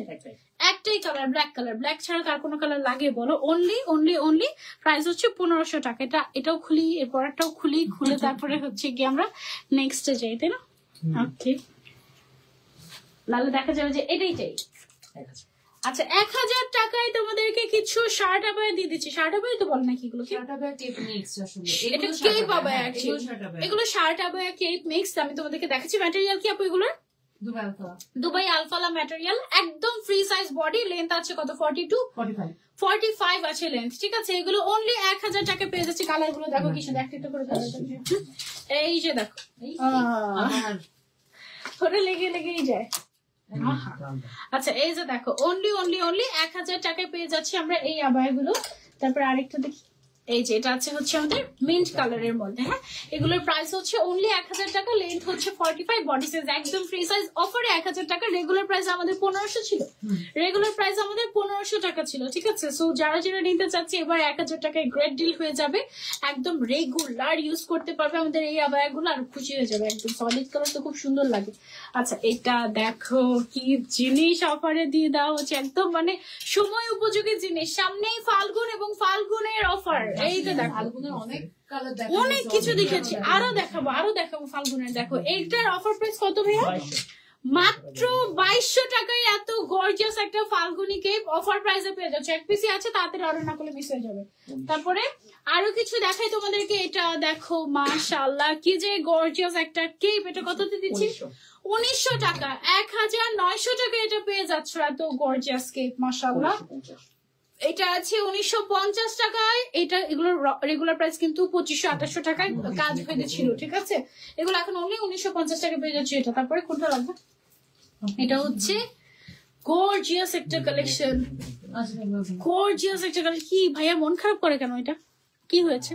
একটাই কালার, ব্ল্যাক কালার। ব্ল্যাক ছাড়া তার কোনো কালার লাগে বলো? অনলি প্রাইস হচ্ছে 1500 টাকা। এটাও খুলি, এরপর একটাও খুলে তারপরে হচ্ছে কি আমরা নেক্সটে যাই, তাই না? ওকে, লালে দেখা যাবে যে এটাই চাই। আচ্ছা, 1000 টাকায় তোমাদেরকে কিছু শার্ট আবার দিয়ে দিচ্ছি। শার্ট আবার তো বল নাকি এগুলো? এটা কেপ আবার, এগুলো শার্ট আবার কেপ মিক্স। আমি তোমাদেরকে দেখাচ্ছি ম্যাটেরিয়াল কি আপু এগুলোর? দুবাই আলফালা ম্যাটেরিয়াল, একদম ফ্রি সাইজ বডি, লেন্থ আছে কত? 45 আছে লেন্থ, ঠিক আছে? এগুলো অনলি 1000 টাকা পেয়ে যাচ্ছে। কালার গুলো দেখো কি সুন্দর, একটা করে কালার। এই যে দেখো, ওটা লেগেই যায়। আচ্ছা, এই যে দেখো অনলি 1000 টাকায় পেয়ে যাচ্ছি আমরা এই আবায়াগুলো। তারপর আরেকটা দেখি, এই যে এটা আছে হচ্ছে আমাদের মিন্ট কালারের মধ্যে। হ্যাঁ, এগুলোর প্রাইস হচ্ছে অনলি 1000 টাকা, লেন্থ হচ্ছে 45, বডি সাইজ একদম ফ্রি সাইজ। অফারে 1000 টাকা, রেগুলার প্রাইস আমাদের 1500 ছিল। রেগুলার প্রাইস আমাদের 1500 টাকা ছিল, ঠিক আছে? সো যারা নিতে চাচ্ছে এবার 1000 টাকায় গ্রেট ডিল হয়ে যাবে, একদম রেগুলার ইউজ করতে পারবে আমাদের এই আবায়াগুলো, আর খুশি হয়ে যাবে। একদম সলিড কালার তো খুব সুন্দর লাগে। আচ্ছা, এটা দেখো কি জিনিস অফারে দিয়ে দেওয়া হচ্ছে, একদম মানে সময় উপযোগী জিনিস। সামনেই ফাল্গুন এবং ফাল্গুনের অফার। এই তো দেখো, অনেক কিছু দেখেছি, আরো দেখাবো ফাল্গুনের। দেখো এইটার অফার প্রাইস কত ভাইয়া? মাত্র 2200 টাকায় এত গর্জিয়াস একটা ফাল্গুনি কেপ অফার প্রাইসে পেয়ে যাচ্ছে। এক পিসি আছে, তাড়াতাড়ি অর্ডার না করলে মিস হয়ে যাবে। তারপরে আরো কিছু দেখাই তোমাদেরকে। এটা দেখো, মাশাআল্লাহ কি যে গর্জিয়াস একটা কেপ। এটা কততে দিচ্ছি? 1900 টাকা। 1900 টাকা এটা পেয়ে যাচ্ছ এত গর্জিয়াস কেপ, মাশাআল্লাহ। এটা আছে 1950 টাকায়। এগুলোর রেগুলার প্রাইস কিন্তু 2500-2800 টাকায় কাজ হয়ে ছিল, ঠিক আছে? এগুলো এখন অনলি 1950 টাকা পেয়ে যাচ্ছে এটা। তারপরে কোনটা লাগবে? এটা হচ্ছে গর্জিয়াস একটা কালেকশন, গর্জিয়াস একটা কালেকশন। কি ভাইয়া মন খারাপ করে কেন? এটা কি হয়েছে?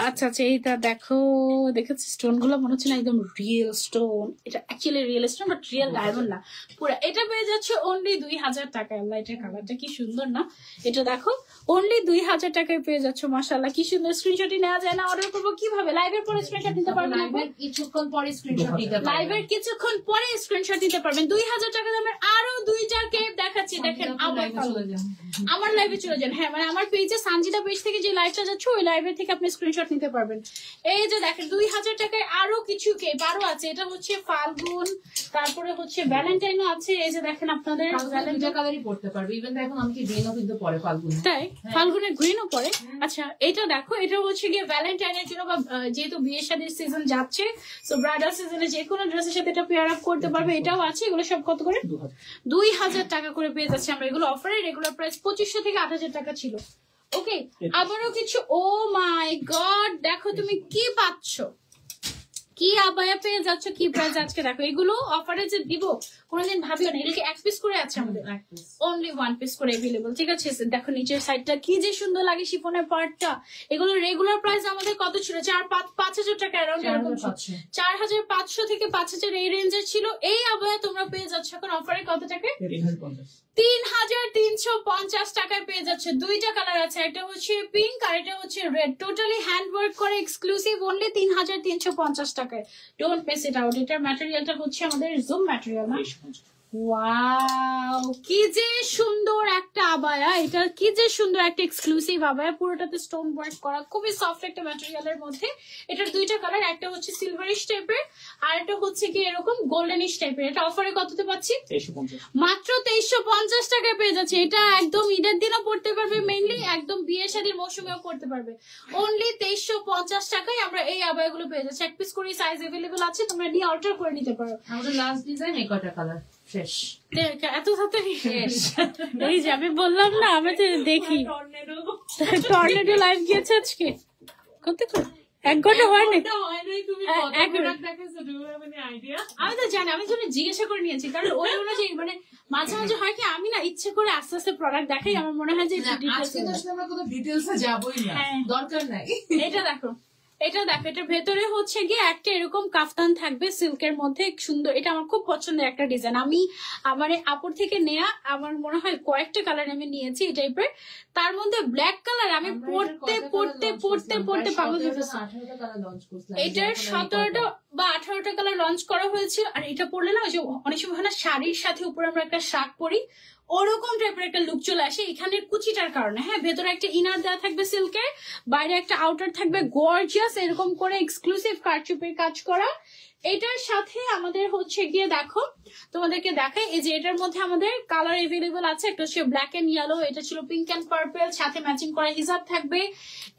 আচ্ছা, এইটা দেখো, দেখেছি স্টোন গুলো মনে হচ্ছে না একদম রিয়েল স্টোন। এটা actually real stone, but real diamond না পুরো। এটা পেয়ে যাচ্ছে অনলি 2000 টাকায়। আল্লাহ, এটার কালারটা কি সুন্দর না? এটা দেখো অনলি 2000 টাকায় পেয়ে যাচ্ছ। মাশাআল্লাহ কি সুন্দর। স্ক্রিনশটই নেওয়া যায় না? অর্ডার করবো কিভাবে? লাইভের পরে স্ক্রিনশট নিতে পারবেন, কিছুক্ষণ পরে স্ক্রিনশট নিতে পারবেন। লাইভের কিছুক্ষণ পরে স্ক্রিনশট নিতে পারবেন। 2000 টাকা দামের আরো 2টা কেপ দেখাচ্ছি, দেখেন। আমার লাইভে চলে যান। হ্যাঁ, মানে আমার পেজে সানজিদা পেজ থেকে যে লাইভটা যাচ্ছে ওই লাইভের থেকে আপনি স্ক্রিনশট নিতে পারবেন। এই যে দেখেন 2000 টাকায় আরো কিছু কেপ আরো আছে। এটা হচ্ছে ফাল্গুন, তারপরে হচ্ছে ভ্যালেন্টাইনও আছে। এই যে দেখেন আপনাদের দুটো কালারই পড়তে পারবে, ইভেন এখন আমাকে গ্রিনও কিন্তু পরে ফাল্গুন। তাই ফাল্গুনের গ্রিনও পরে। আচ্ছা এটা দেখো, এটা হচ্ছে গিয়ে ভ্যালেন্টাইনের জন্য বা যেহেতু বিয়ে শাদীর সিজন যাচ্ছে, সো ব্রাইডাল সিজনে যে কোনো ড্রেসের সাথে এটা পেয়ার আপ করতে পারবে। এটাও আছে। এগুলো সব কত করে? 2000 টাকা করে পেয়ে যাচ্ছে আমরা। এগুলো অফারে রেগুলার প্রাইস 2500 থেকে 8000 টাকা ছিল। ওকে, আবারও কিছু। ও মাই গড, দেখো তুমি কি পাচ্ছ, কি আবায়া পেয়ে যাচ্ছ, কি প্রাইস আজকে দেখো। এগুলো অফারে যে দিব কোনোদিন ভাবিও না। এগুলো এক পিস করে আছে আমাদের, অনলি 1 পিস করে अवेलेबल। ঠিক আছে, দেখো নিচের সাইডটা কি যে সুন্দর লাগে, শিফনের পার্টটা। এগুলো রেগুলার প্রাইস আমাদের কত ছিল? 4-5 হাজার টাকা অ্যারাউন্ড, এরকম 4500 থেকে 5000 এই রেঞ্জের ছিল। এই আবায়া তোমরা পেয়ে যাচ্ছ এখন অফারে কত টাকায়? 3350 টাকায় পেয়ে যাচ্ছে। দুইটা কালার আছে, একটা হচ্ছে পিঙ্ক আর এটা হচ্ছে রেড। টোটালি হ্যান্ড ওয়ার্ক করে, এক্সক্লুসিভ, অনলি 3350 টাকায়। Don't miss it out. এটার ম্যাটেরিয়ালটা হচ্ছে আমাদের জুম ম্যাটেরিয়াল না? ওয়াও, কি যে সুন্দর একটা আবায়া। এটা কি যে সুন্দর একটা এক্সক্লুসিভ আবায়া, পুরোটাতে স্টোন ওয়ার্ক করা, খুবই সফট একটা ম্যাটেরিয়ালের মধ্যে। এটার দুইটা কালার, একটা হচ্ছে সিলভারিশ টাইপের আর একটা হচ্ছে কি এরকম গোল্ডেনিশ টাইপের। এটা অফারে কততে পাচ্ছি? মাত্র 2350 টাকায় পেয়ে যাচ্ছে। এটা একদম ঈদের দিনও পড়তে পারবে, মেইনলি একদম বিয়ে শাদীর মৌসুমেও পড়তে পারবে। অনলি 2350 টাকায় আমরা এই আবায়াগুলো পেয়ে যাচ্ছি। এক পিস করে সাইজ अवेलेबल আছে, তোমরা নিয়ে অর্ডার করে নিতে পারো। আমাদের লাস্ট ডিজাইন এই কয়টা কালার শেষ। এত তাড়াতাড়ি শেষ? এই যে আমি বললাম না, আমি তো দেখি টর্নেডো লাইভ গিয়েছে আজকে। কত করে? 1 ঘন্টা হয় না? আমি তো জানি, আমি জন্য জিজ্ঞাসা করে নিয়েছি, কারণ ওই অনুযায়ী মানে মাঝে মাঝে হয় কি আমি না ইচ্ছে করে আস্তে আস্তে প্রোডাক্ট দেখাই, আমার মনে হয় যে আমরা কোনো ডিটেলসে যাবোই না, দরকার নাই। এটা দেখো, এটা দেখো, এটার ভেতরে হচ্ছে গিয়ে একটা এরকম কাফতান থাকবে সিল্কের মধ্যে, সুন্দর। এটা আমার খুব পছন্দের একটা ডিজাইন। আমি আমার আপুর থেকে নেয়া, আমার মনে হয় কয়েকটা কালার আমি নিয়েছি এই টাইপের। তার মধ্যে ব্ল্যাক কালার আমি পড়তে পড়তে পড়তে পড়তে পাগল হয়ে গেছি। এটার 17টা বা 18টা কালার লঞ্চ করা হয়েছে। আর এটা পড়লে না, ওই যে অনেক সময় হয় না শাড়ির সাথে উপরে আমরা একটা শার্ট পরি, ওরকম টাইপের একটা লুক চলে আসে এখানে কুচিটার কারণে। হ্যাঁ, ভেতরে একটা ইনার দেওয়া থাকবে সিল্কের, বাইরে একটা আউটার থাকবে গর্জিয়াস, এরকম করে এক্সক্লুসিভ কারচুপির কাজ করা। এটার সাথে আমাদের হচ্ছে গিয়ে দেখো, তোমাদেরকে দেখাই, এই যে এটার মধ্যে আমাদের কালার এভেলেবল আছে। একটা হচ্ছে ব্ল্যাক এন্ড ইয়েলো, এটা ছিল পিঙ্ক এন্ড পার্পল, সাথে ম্যাচিং করা হিজাব থাকবে।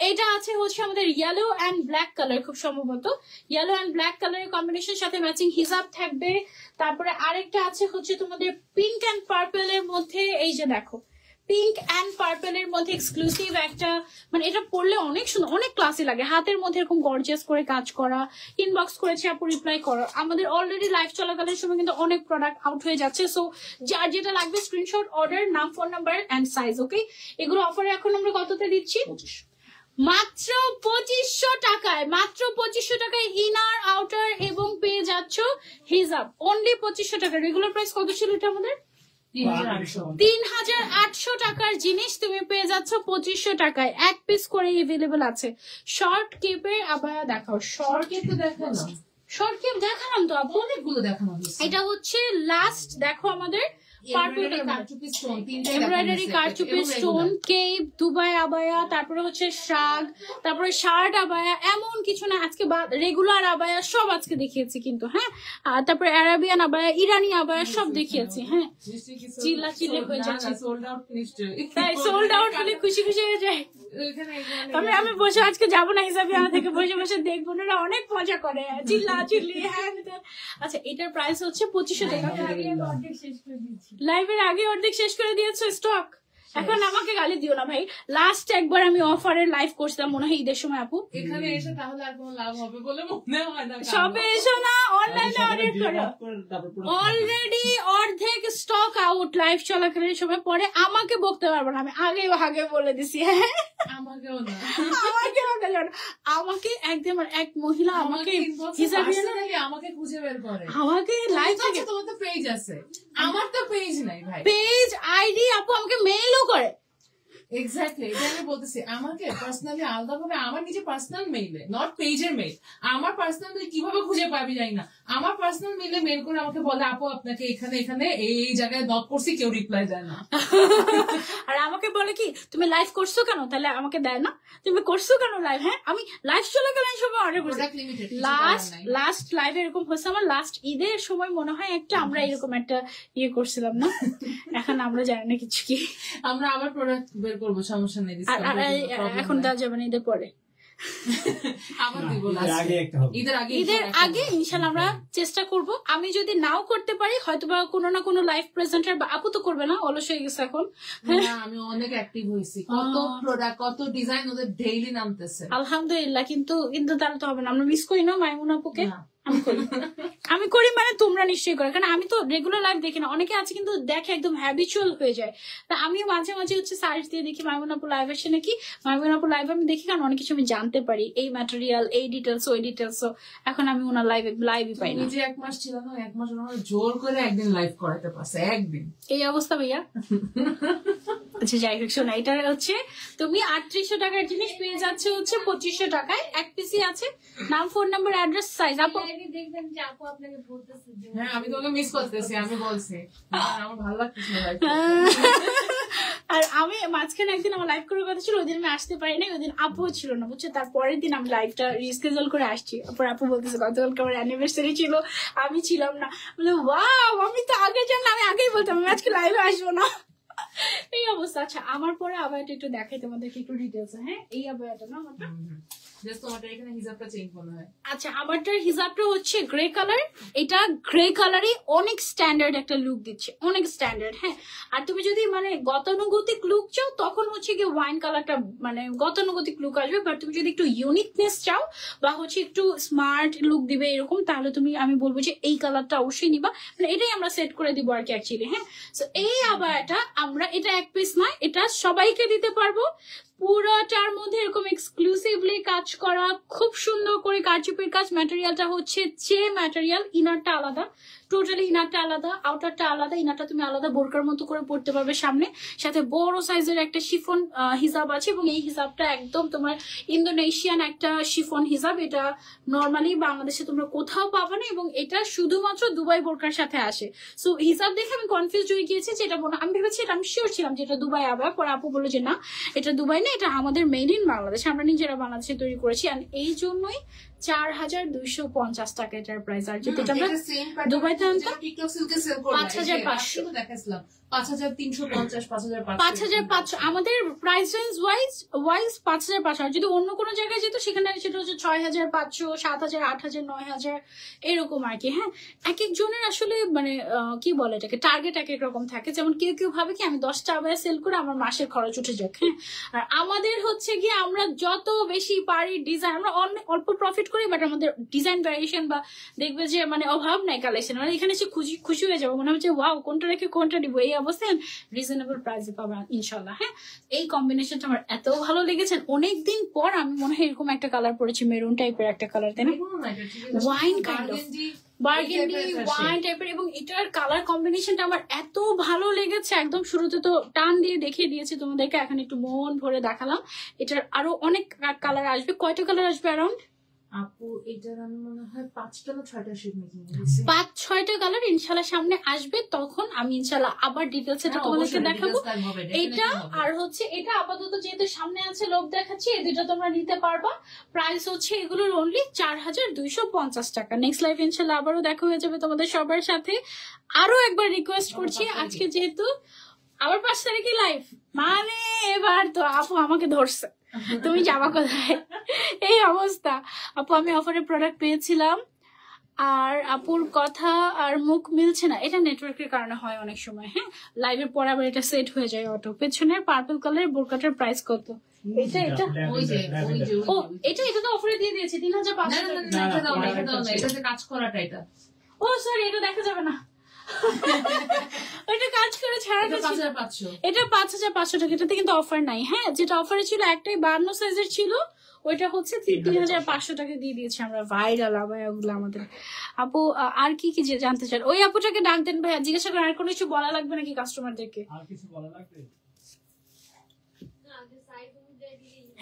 এটা আছে হচ্ছে আমাদের ইয়েলো এন্ড ব্ল্যাক কালার, খুব সম্ভবত ইয়েলো এন্ড ব্ল্যাক কালারের কম্বিনেশন, সাথে ম্যাচিং হিজাব থাকবে। তারপরে আরেকটা আছে হচ্ছে তোমাদের পিঙ্ক এন্ড পার্পল এর মধ্যে, এই যে দেখো পিঙ্ক এন্ড পার্পল এর মধ্যে এক্সক্লুসিভ একটা, মানে এটা পরলে অনেক সুন্দর, অনেক ক্লাসি লাগে। হাতের মধ্যে এরকম গর্জিয়াস করে কাজ করা। ইনবক্স করেছে আপু, রিপ্লাই করো। আমাদের অলরেডি লাইভ চলাকালীন সময় কিন্তু অনেক প্রোডাক্ট আউট হয়ে যাচ্ছে, সো যার যেটা লাগবে স্ক্রিনশট, অর্ডার, নাম, ফোন নাম্বার এন্ড সাইজ। ওকে, এগুলো অফারে এখন আমরা কততে দিচ্ছি? মাত্র 2500 টাকায়। মাত্র 2500 টাকায় ইনার, আউটার এবং পেয়ে যাচ্ছ হিজাব, অনলি 2500 টাকা। রেগুলার প্রাইস কত ছিল এটা আমাদের? 3800 টাকার জিনিস তুমি পেয়ে যাচ্ছ 2500 টাকায়। এক পিস করে এভেলেবল আছে। শর্ট কেপের আবার দেখাও। শর্ট কেপ তো দেখানো, শর্ট কেপ দেখালাম তো আপু, অনেকগুলো দেখানো হয়েছে। এটা হচ্ছে লাস্ট, দেখো আমাদের এমব্রয়ডারি কারচুপি স্টোন, কেপ, দুবাই আবায়া, তারপরে হচ্ছে শাগ, তারপরে শার্ট আবায়া, এমন কিছু না আজকে রেগুলার আবায়া সব আজকে দেখিয়েছি কিন্তু। হ্যাঁ, আর তারপরে আরাবিয়ান আবায়া, ইরানি আবায়া সব দেখিয়েছি। হ্যাঁ, চিল্লা চিল্লে হয়ে যাচ্ছে, তাই সোল্ড আউট হলে খুশি খুশি হয়ে যায়। আমি বসে আজকে যাবো না হিসাবে, থেকে বসে বসে দেখবো না, অনেক মজা করে চিল্লা চিল্লি। হ্যাঁ, আচ্ছা এটার প্রাইস হচ্ছে 2500 টাকা। লাইভের আগে অর্ধেক শেষ করে দিয়েছো স্টক। এখন আমাকে গালি দিও না ভাই। লাস্ট একবার আমি অফারের লাইভ করছিলাম মনে হয় ঈদের সময় আপু। এখানে এসে তাহলে আর কোনো লাভ হবে বলে মনে হয় না। সবে এসো না, অনলাইনে অর্ডার করো। অলরেডি অর্ধেক স্টক আউট লাইভ চলাকালীন সময়। পরে আমাকে বকতে পারবো না, আমি আগে বলে দিছি। হ্যাঁ, আমাকেও না, আমাকে একদম এক মহিলা আমাকে আমাকে খুঁজে বের করে, আমাকে লাইভ থেকে। তোমার তো পেজ আছে, আমার তো পেজ নাই ভাই। পেজ আইডি আপু আমাকে মেইলও করে, এক্স্যাক্টলি এটা আমি বলতেছি। আমাকে পার্সোনালি আলাদা ভাবে আমার নিজে পার্সোনাল মেইলে, নট পেজের মেইল, আমার পার্সোনাল মেইল কিভাবে খুঁজে পাবি জানি না, আমার পার্সোনাল মেইলে মেইল করে আমাকে বলে আপু আপনাকে এখানে এখানে এই জায়গায় নক করছি, কেউ রিপ্লাই দেয় না। আর আমাকে বলে কি তুমি লাইভ করছো কেন, তাহলে আমাকে দেয় না তুমি করছো কেন লাইভ। হ্যাঁ আমি লাইভ চলাকালীন সময় অর্ডার করছি। প্রোডাক্ট লিমিটেড লাস্ট লাইভ এরকম হচ্ছে আমার, লাস্ট ঈদের সময় মনে হয় একটা আমরা এরকম একটা ইয়ে করছিলাম না। এখন আমরা জানি না কিছু কি। আমরা আবার প্রোডাক্ট বের করবো, সমস্যা নেই। এখন দেওয়া যাবে না ঈদের পরে, আবার দিব ঈদের আগে ইনশাল্লাহ আমরা চেষ্টা করব। আমি যদি নাও করতে পারি হয়তো বা কোনো না কোনো লাইভ প্রেজেন্টার, বা আপু তো করবে না, অলস হয়ে গেছে এখন। আমি অনেক অ্যাক্টিভ হয়েছি, কত প্রোডাক্ট কত ডিজাইন ওদের ডেইলি নামতেছে আলহামদুলিল্লাহ। কিন্তু তাহলে তো হবে না, আমরা মিস করি না মাইমুন আপুকে। আমি করি মানে তোমরা নিশ্চয়ই করো, কারণ আমি তো রেগুলার লাইভ দেখি না। অনেকে আছে কিন্তু দেখে একদম হ্যাবিচুয়াল হয়ে যায়। তা আমিও মাঝে মাঝে হচ্ছে সার্চ দিয়ে দেখি মাইমুন আপু লাইভ আসে নাকি। মাইমুন আপু লাইভ আমি দেখি, কারণ অনেক কিছু আমি জানতে পারি, এই ম্যাটেরিয়াল, এই ডিটেলস, ওই ডিটেলস। এখন আমি ওনার লাইভই পাই না। নিজে 1 মাস ছিল না, 1 মাস জোর করে একদিন লাইভ করাতে পারছে, একদিন। এই অবস্থা ভাইয়া। আচ্ছা যাই হোক, শোনা, এটা হচ্ছে তুমি 3800 টাকার জিনিস পেয়ে যাচ্ছে হচ্ছে 2500 টাকায়। এক পিসি আছে, নাম, ফোন নাম্বার, অ্যাড্রেস, সাইজ। আপু দেখবেন যে আপু আপনাকে বলতেছে যে হ্যাঁ আমি তোকে মিস করতেছি, আমি বলছি আমার ভালো লাগতেছে না live আর আমি মাঝখানে একদিন আমার লাইভ করার কথা ছিল, ওই দিন আমি আসতে পারি না, ওই দিন আপু ছিল না বুঝছো। তারপরের দিন আমি লাইভটা রিস্কেজুয়াল করে আসছি। তারপর আপু বলতেছে গতকালকে আমার অ্যানিভার্সারি ছিল, আমি ছিলাম না। বলে ওয়াও, আমি তো আগে জানলাম, আমি আগেই বলতাম আমি আজকে লাইভে আসবো না। এই অবস্থা। আচ্ছা আমার পরে আবার একটু দেখাই তোমাদেরকে একটু ডিটেলস। হ্যাঁ এই আবায়াটা না আমারটা, জাস্ট তোমারটা এখানে হিজাবটা চেঞ্জ মনে হয়। আচ্ছা আমারটার হিজাবটা হচ্ছে গ্রে কালার। এটা গ্রে কালারই অনেক স্ট্যান্ডার্ড একটা লুক দিচ্ছে, অনেক স্ট্যান্ডার্ড। হ্যাঁ আর তুমি যদি মানে গতানুগতিক লুক চাও তখন হচ্ছে কি ওয়াইন কালারটা মানে গতানুগতিক লুক আসবে। বাট তুমি যদি একটু ইউনিকনেস চাও বা হচ্ছে একটু স্মার্ট লুক দিবে এরকম, তাহলে তুমি আমি বলবো যে এই কালারটা অবশ্যই নিবা। মানে এটাই আমরা সেট করে দিব আর কি অ্যাকচুয়ালি। হ্যাঁ সো এই আবায়াটা আমরা, এটা এক পিস নয়, এটা সবাইকে দিতে পারবো। পুরোটার মধ্যে এরকম এক্সক্লুসিভলি কাজ করা, খুব সুন্দর করে কারচুপির কাজ। ম্যাটেরিয়ালটা হচ্ছে ম্যাটেরিয়াল, ইনারটা আলাদা, টোটালি ইনারটা আলাদা, আউটারটা আলাদা। ইনারটা তুমি আলাদা বোরকার মতো করে পড়তে পারবে সামনে, সাথে বড় সাইজের একটা শিফন হিজাব আছে। এবং এই হিজাবটা একদম তোমার ইন্দোনেশিয়ান একটা শিফন হিজাব। এটা নর্মালি বাংলাদেশে তোমরা কোথাও পাবে না, এবং এটা শুধুমাত্র দুবাই বোরকার সাথে আসে। সো হিজাব দেখে আমি কনফিউজ হয়ে গিয়েছি যে এটা আমি ভেবেছি, এটা আমি শিওর ছিলাম যে এটা দুবাই। আবার পরে আপু বললো যে না এটা দুবাই না, এটা আমাদের মেড ইন বাংলাদেশ, আমরা নিজেরা বাংলাদেশে তৈরি করেছি। আর এই জন্যই 4250 টাকা এটার প্রাইস। আর যদি আমরা দুবাইতে আনতাম 5500 দেখাইছিলাম 5350 5500। আমাদের প্রাইস রেঞ্জ ওয়াইজ 5500। আর যদি অন্য কোনো জায়গায় যেত সেখানে সেটা হচ্ছে 6500, 7000, 8000, 9000 এরকম আর কি। হ্যাঁ এক একজনের আসলে মানে কি বলে এটাকে, টার্গেট এক এক রকম থাকে। যেমন কেউ কেউ ভাবে কি আমি 10টা আবায়া সেল করে আমার মাসের খরচ উঠে যাক। হ্যাঁ আর আমাদের হচ্ছে গিয়ে আমরা যত বেশি পারি ডিজাইন, আমরা অনেক অল্প প্রফিট করি, বাট আমাদের ডিজাইন ভ্যারিয়েশন বা দেখবে যে মানে অভাব নাই কালেকশন। মানে এখানে সে খুশি হয়ে যাবো, মনে হচ্ছে ওয়াও কোনটা রেখে কোনটা দিব। এই অবস্থায় রিজনেবল প্রাইসে পাবে ইনশাল্লাহ। হ্যাঁ এই কম্বিনেশনটা আমার এত ভালো লেগেছে। অনেকদিন পর আমি মনে হয় এরকম একটা কালার পরেছি, মেরুন টাইপের একটা কালার, তাই না, wine kind of burgundy wine টাইপের। এবং এটার কালার কম্বিনেশনটা আমার এত ভালো লেগেছে। একদম শুরুতে তো টান দিয়ে দেখিয়ে দিয়েছি তোমাদেরকে, এখন একটু মন ভরে দেখালাম। এটার আরো অনেক কালার আসবে। কয়টা কালার আসবে অ্যারাউন্ড আপু? এটার আমি মনে হয় 5টা না 6টা শেড মেকিং 5-6টা কালার ইনশাল্লাহ সামনে আসবে। তখন আমি ইনশাল্লাহ আবার ডিটেলস এটা তোমাদেরকে দেখাবো। এটা আর হচ্ছে এটা আপাতত যেহেতু সামনে আছে লোক দেখাচ্ছি, এই দুটো তোমরা নিতে পারবা। প্রাইস হচ্ছে এগুলোর অনলি 4250 টাকা। নেক্সট লাইভ ইনশাল্লাহ আবারও দেখা হয়ে যাবে তোমাদের সবার সাথে। আরো একবার রিকোয়েস্ট করছি, আজকে যেহেতু আবার 5 তারিখে লাইভ, মানে এবার তো আপু আমাকে ধরছে, তুমি যাবা কোথায়, এই অবস্থা। আপু আমি অফারে প্রোডাক্ট পেয়েছিলাম, আর আপুর কথা আর মুখ মিলছে না। এটা নেটওয়ার্কের কারণে হয় অনেক সময়। হ্যাঁ লাইভের পর আবার এটা সেট হয়ে যায় অটো। পেছনের পার্পল কালারের বোরকাটার প্রাইস কত? এটা ও এটা তো অফারে দিয়ে দিয়েছে 3500। এটা যে কাজ করাটা এটা, ও সরি এটা দেখা যাবে না, ওইটা কাজ করে ছাড়া। 5500, এটা 5500 টাকা। এটাতে কিন্তু অফার নাই। হ্যাঁ যেটা অফারে ছিল একটাই 52 সাইজের ছিল, ওইটা হচ্ছে 3500 টাকা দিয়ে দিয়েছি আমরা। ভাইরাল আবায়াগুলো আমাদের। আপু আর কি কি জানতে চান? ওই আপুটাকে ডাক দেন ভাইয়া, জিজ্ঞাসা করেন আর কোনো কিছু বলা লাগবে নাকি কাস্টমারদেরকে। আর কিছু বলা লাগবে?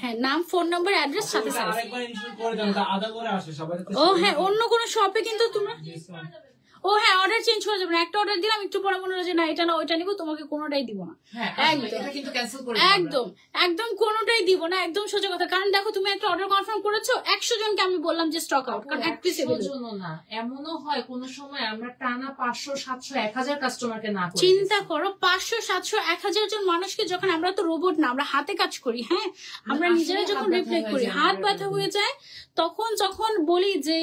হ্যাঁ, নাম, ফোন নাম্বার, অ্যাড্রেস সাথে সাইজ। আরেকবার ইনস্টল করে দেন, ওটা আদা করে আসে সবাই। ও হ্যাঁ, অন্য কোনো শপে কিন্তু তোমরা ও হ্যাঁ অর্ডার চেঞ্জ করা যাবে না। একটা অর্ডার দিলাম, একটু পরে মনে হলো যে না এটা না ওইটা নিবো, তোমাকে কোনোটাই দিব না। হ্যাঁ একদম। এটা কিন্তু ক্যান্সেল করে একদম একদম কোনোটাই দিব না, একদম সোজা কথা। কারণ দেখো তুমি একটা অর্ডার কনফার্ম করেছো, 100 জনকে আমি বললাম যে স্টক আউট, কারণ এক পিস জন্য না, এমনও হয় কোন সময় আমরা টানা 500 700 1000 কাস্টমারকে না করে চিন্তা করো 500 700 1000 জন মানুষকে যখন, আমরা তো রোবট না, আমরা হাতে কাজ করি, হ্যাঁ আমরা নিজেরা যখন রিপ্লাই করি হাত ব্যথা হয়ে যায়, তখন যখন বলি যে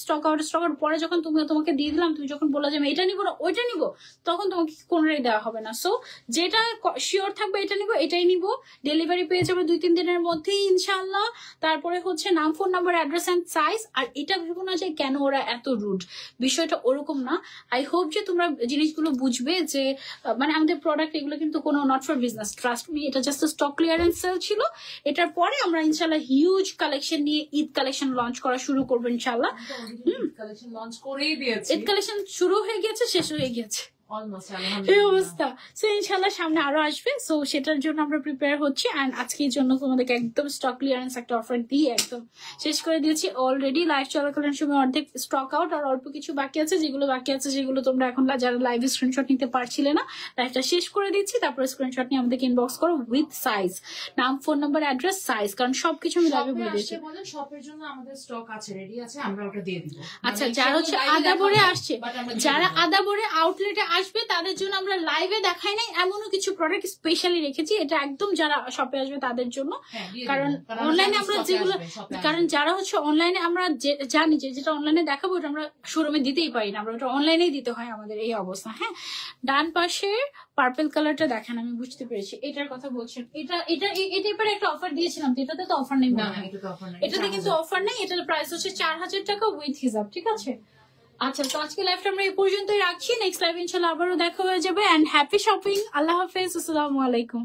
স্টক আউট পরে যখন তোমাকে দিয়ে দিলাম, তুমি যখন বললে যে আমি এটা নিবো না ওইটা নিবো, তখন তোমাকে কোনোটাই দেওয়া হবে না। সো যেটা শিওর থাকবে এটা নিবো, এটাই নিবো। ডেলিভারি পেয়ে যাবে 2-3 দিনের মধ্যেই ইনশাল্লাহ। তারপরে হচ্ছে নাম, phone number, address and size. আর এটা ভেবো না যে কেন ওরা এত রুড, বিষয়টা ওরকম না। আই হোপ যে তোমরা জিনিসগুলো বুঝবে যে মানে আমাদের প্রোডাক্ট এগুলো কিন্তু কোনো not for business, trust me, এটা জাস্ট স্টক ক্লিয়ারেন্স সেল ছিল। এটার পরে আমরা ইনশাল্লাহ হিউজ কালেকশন নিয়ে ঈদ কালেকশন লঞ্চ করা শুরু করবো ইনশাল্লাহ। কালেকশন লঞ্চ করেই দিয়েছি, ঈদ কালেকশন শুরু হয়ে গেছে, শেষ হয়ে গেছে, অলমোস্ট এই আলহামদুলিল্লাহ। অবস্থা। সো ইনশাল্লাহ সামনে আরো আসবে, সো সেটার জন্য আমরা প্রিপেয়ার হচ্ছি। এন্ড আজকের জন্য তোমাদেরকে একদম স্টক ক্লিয়ারেন্স একটা অফার দিয়ে একদম শেষ করে দিয়েছি। অলরেডি লাইভ চলাকালীন সময় অর্ধেক স্টক আউট, আর অল্প কিছু বাকি আছে। যেগুলো বাকি আছে সেগুলো তোমরা এখন যারা লাইভ স্ক্রিনশট নিতে পারছিলে না, লাইভটা শেষ করে দিচ্ছি। তারপরে স্ক্রিনশট নিয়ে আমাদেরকে ইনবক্স করো উইথ সাইজ, নাম, ফোন নাম্বার, অ্যাড্রেস, সাইজ, কারণ সবকিছু আমি লাইভে বলে দিয়েছি। বলেন শপের জন্য আমাদের স্টক আছে, রেডি আছে, আমরা ওটা দিয়ে দিব। আচ্ছা, যারা হচ্ছে আদাবরে আসছে, যারা আদাবরে আউটলেটে আসবে তাদের জন্য আমরা লাইভে দেখাই নাই, এমনও কিছু প্রোডাক্ট স্পেশালি রেখেছি। এটা একদম যারা শপে আসবে তাদের জন্য, কারণ অনলাইনে আমরা যেগুলো, কারণ যারা হচ্ছে অনলাইনে আমরা জানি যে যেটা অনলাইনে দেখাবো ওটা আমরা শোরুমে দিতেই পারি না, আমরা ওটা অনলাইনেই দিতে হয়, আমাদের এই অবস্থা। হ্যাঁ, ডান পাশে পার্পল কালারটা দেখেন, আমি বুঝতে পেরেছি এটার কথা বলছেন। এটা এটা এই টাইপের একটা অফার দিয়েছিলাম, এটাতে তো অফার নেই, না এটা তো অফার নাই, এটাতে কিন্তু অফার নেই। এটার প্রাইস হচ্ছে 4000 টাকা উইথ হিসাব, ঠিক আছে? আচ্ছা, তো আজকে লাইভটা আমরা এই পর্যন্তই রাখছি। নেক্সট লাইভ ইনশাল্লাহ আবারও দেখা হয়ে যাবে। And happy shopping. আল্লাহ হাফেজ, আসসালামু আলাইকুম।